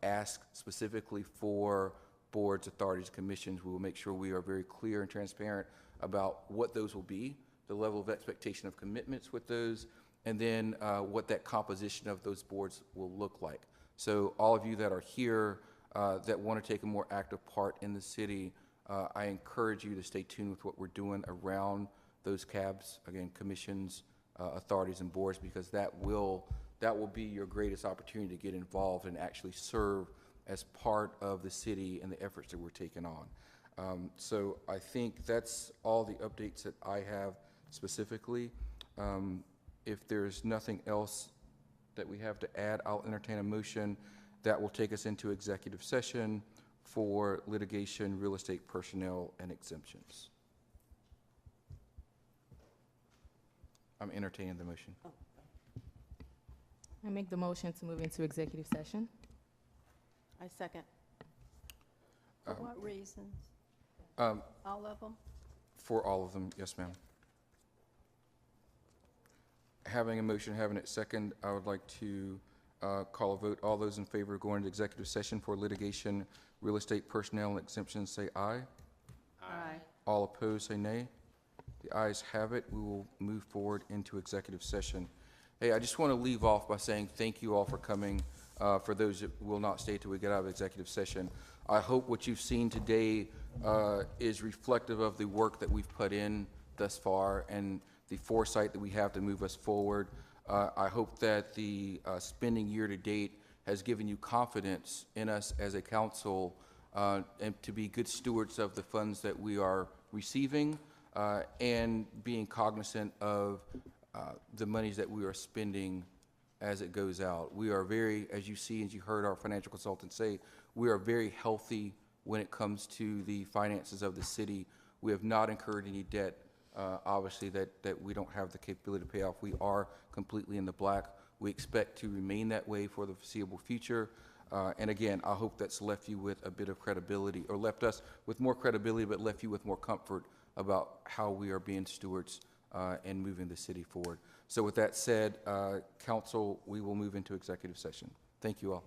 ask specifically for boards, authorities, commissions. We will make sure we are very clear and transparent about what those will be, the level of expectation of commitments with those, and then what that composition of those boards will look like. So all of you that are here that want to take a more active part in the city, I encourage you to stay tuned with what we're doing around those cabs, again, commissions, authorities, and boards, because that will be your greatest opportunity to get involved and actually serve as part of the city and the efforts that we're taking on. So I think that's all the updates that I have specifically. If there's nothing else that we have to add, I'll entertain a motion that will take us into executive session for litigation, real estate, personnel, and exemptions. I'm entertaining the motion. I make the motion to move into executive session. I second. For what reasons? Um, All of them? For all of them, yes, ma'am. Having a motion, having it second, I would like to call a vote. All those in favor of going into executive session for litigation, real estate, personnel, and exemptions, say aye. Aye. All opposed, say nay. The ayes have it. We will move forward into executive session. Hey, I just want to leave off by saying thank you all for coming. For those that will not stay till we get out of executive session, I hope what you've seen today is reflective of the work that we've put in thus far and the foresight that we have to move us forward. I hope that the spending year to date has given you confidence in us as a council and to be good stewards of the funds that we are receiving and being cognizant of the monies that we are spending as it goes out. We are very, as you see, as you heard our financial consultant say, we are very healthy when it comes to the finances of the city. We have not incurred any debt, obviously, that we don't have the capability to pay off. We are completely in the black. We expect to remain that way for the foreseeable future. And again, I hope that's left you with a bit of credibility, or left us with more credibility, but left you with more comfort about how we are being stewards and moving the city forward. So with that said, council, we will move into executive session. Thank you all.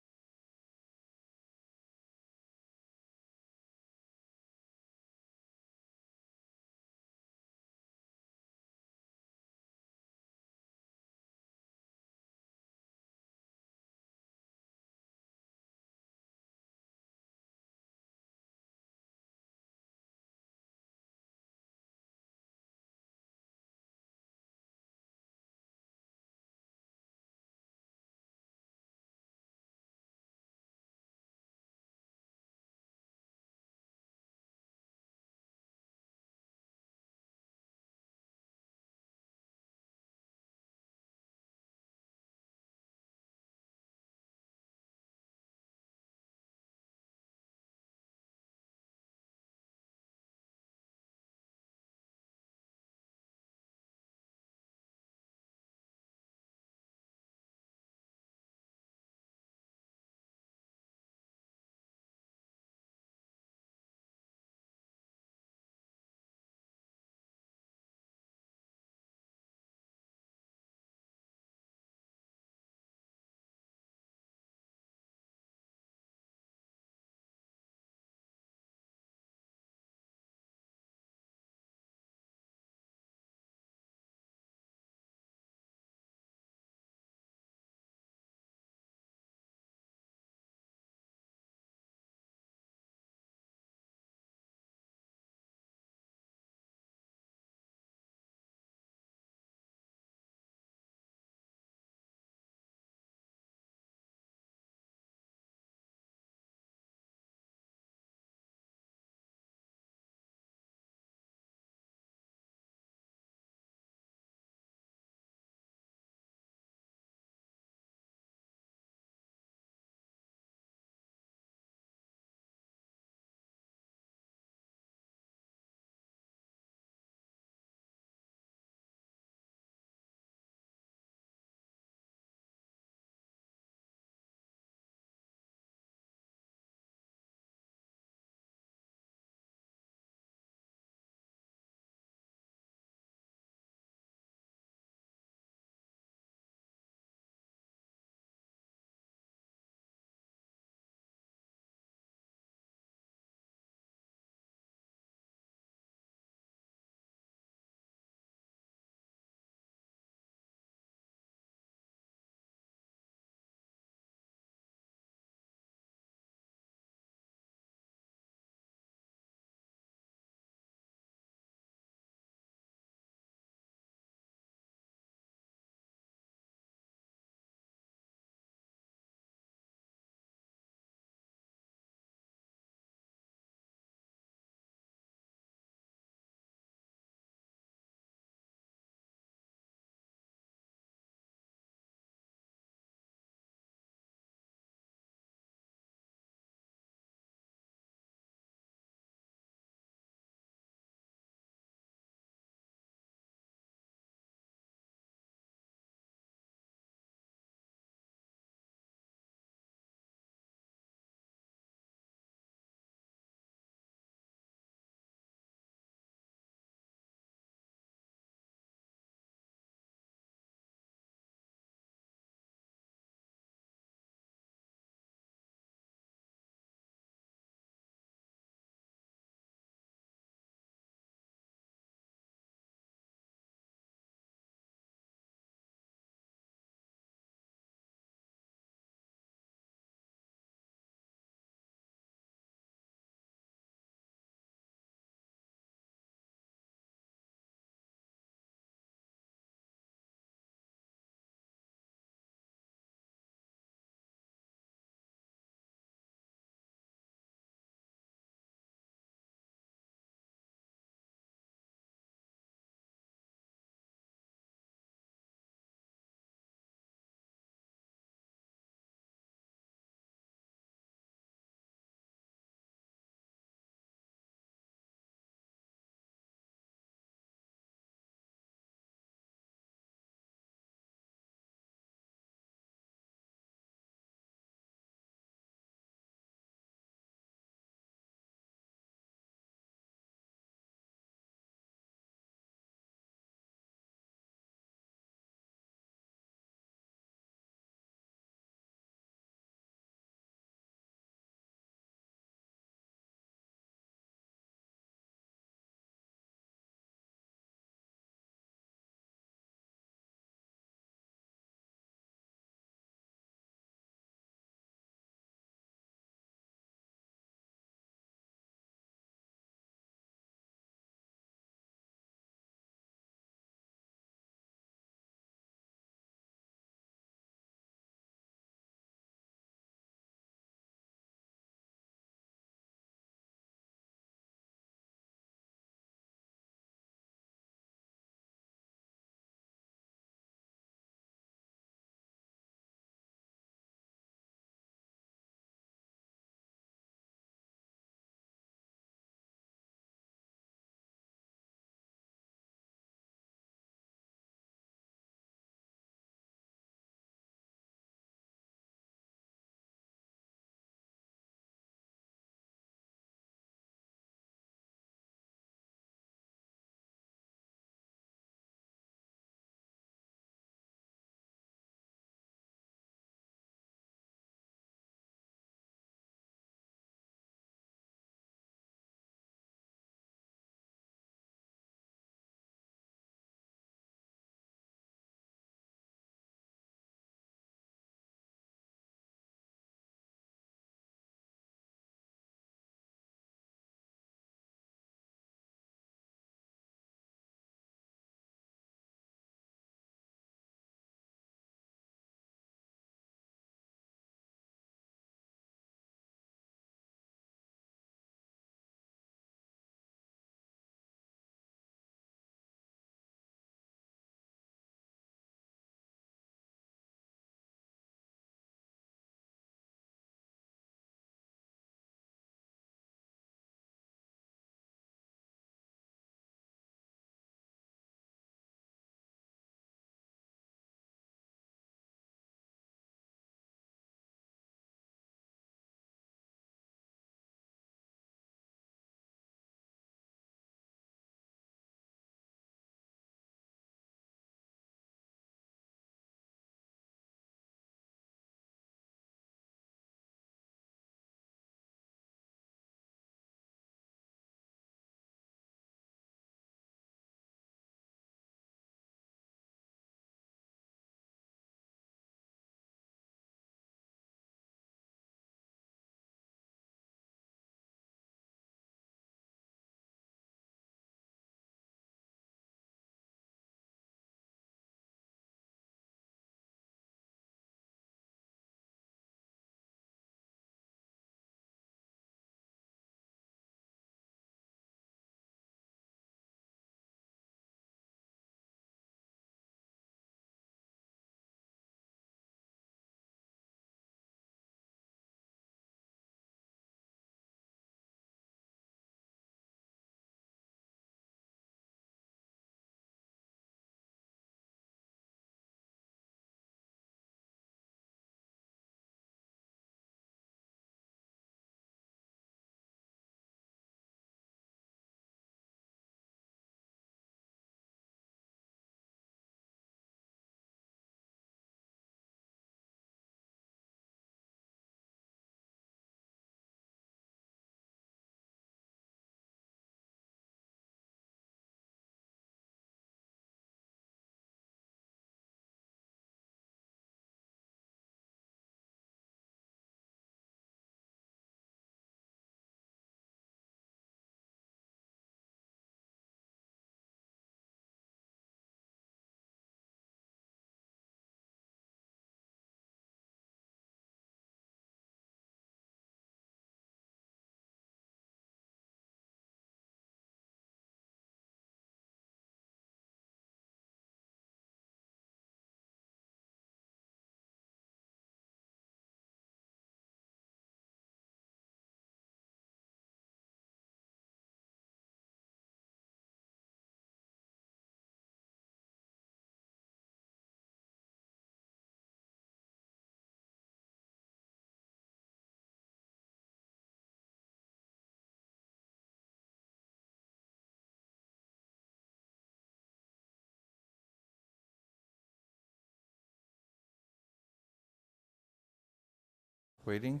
waiting.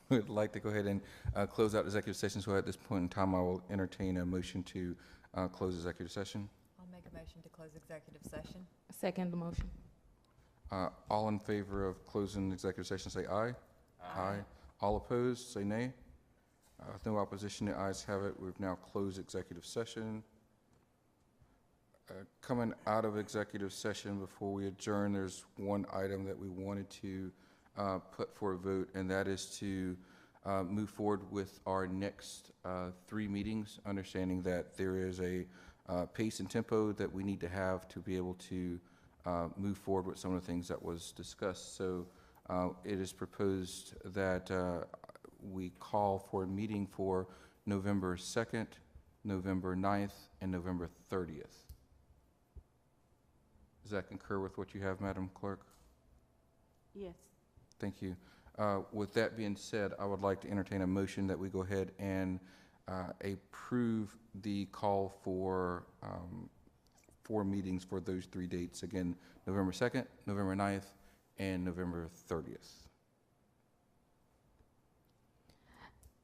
We'd like to go ahead and close out executive session, so at this point in time, I will entertain a motion to close executive session. I'll make a motion to close executive session. Second the motion. All in favor of closing executive session, say aye. Aye. All opposed, say nay. With no opposition, the ayes have it. We've now closed executive session. Coming out of executive session, before we adjourn, there's one item that we wanted to put for a vote, and that is to move forward with our next 3 meetings, understanding that there is a pace and tempo that we need to have to be able to move forward with some of the things that was discussed. So it is proposed that we call for a meeting for November 2nd, November 9th, and November 30th. Does that concur with what you have, Madam Clerk? Yes. Thank you. With that being said, I would like to entertain a motion that we go ahead and approve the call for 4 meetings for those 3 dates. Again, November 2nd, November 9th, and November 30th.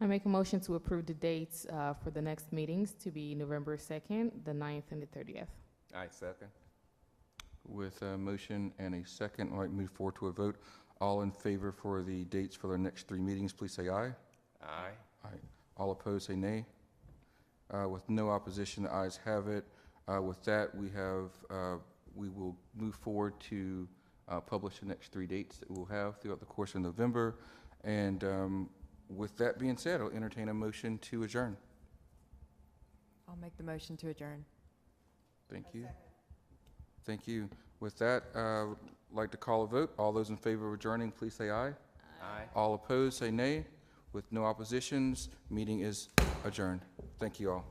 I make a motion to approve the dates for the next meetings to be November 2nd, the 9th, and the 30th. I second. With a motion and a second, I'd like to move forward to a vote. All in favor for the dates for the next 3 meetings, please say aye. Aye. Aye. All opposed, say nay. With no opposition, the ayes have it. With that, we will move forward to publish the next 3 dates that we'll have throughout the course of November. And with that being said, I'll entertain a motion to adjourn. I'll make the motion to adjourn. Thank you. Thank you. With that, I'd like to call a vote. All those in favor of adjourning, please say aye. Aye. All opposed, say nay. With no oppositions, meeting is adjourned. Thank you all.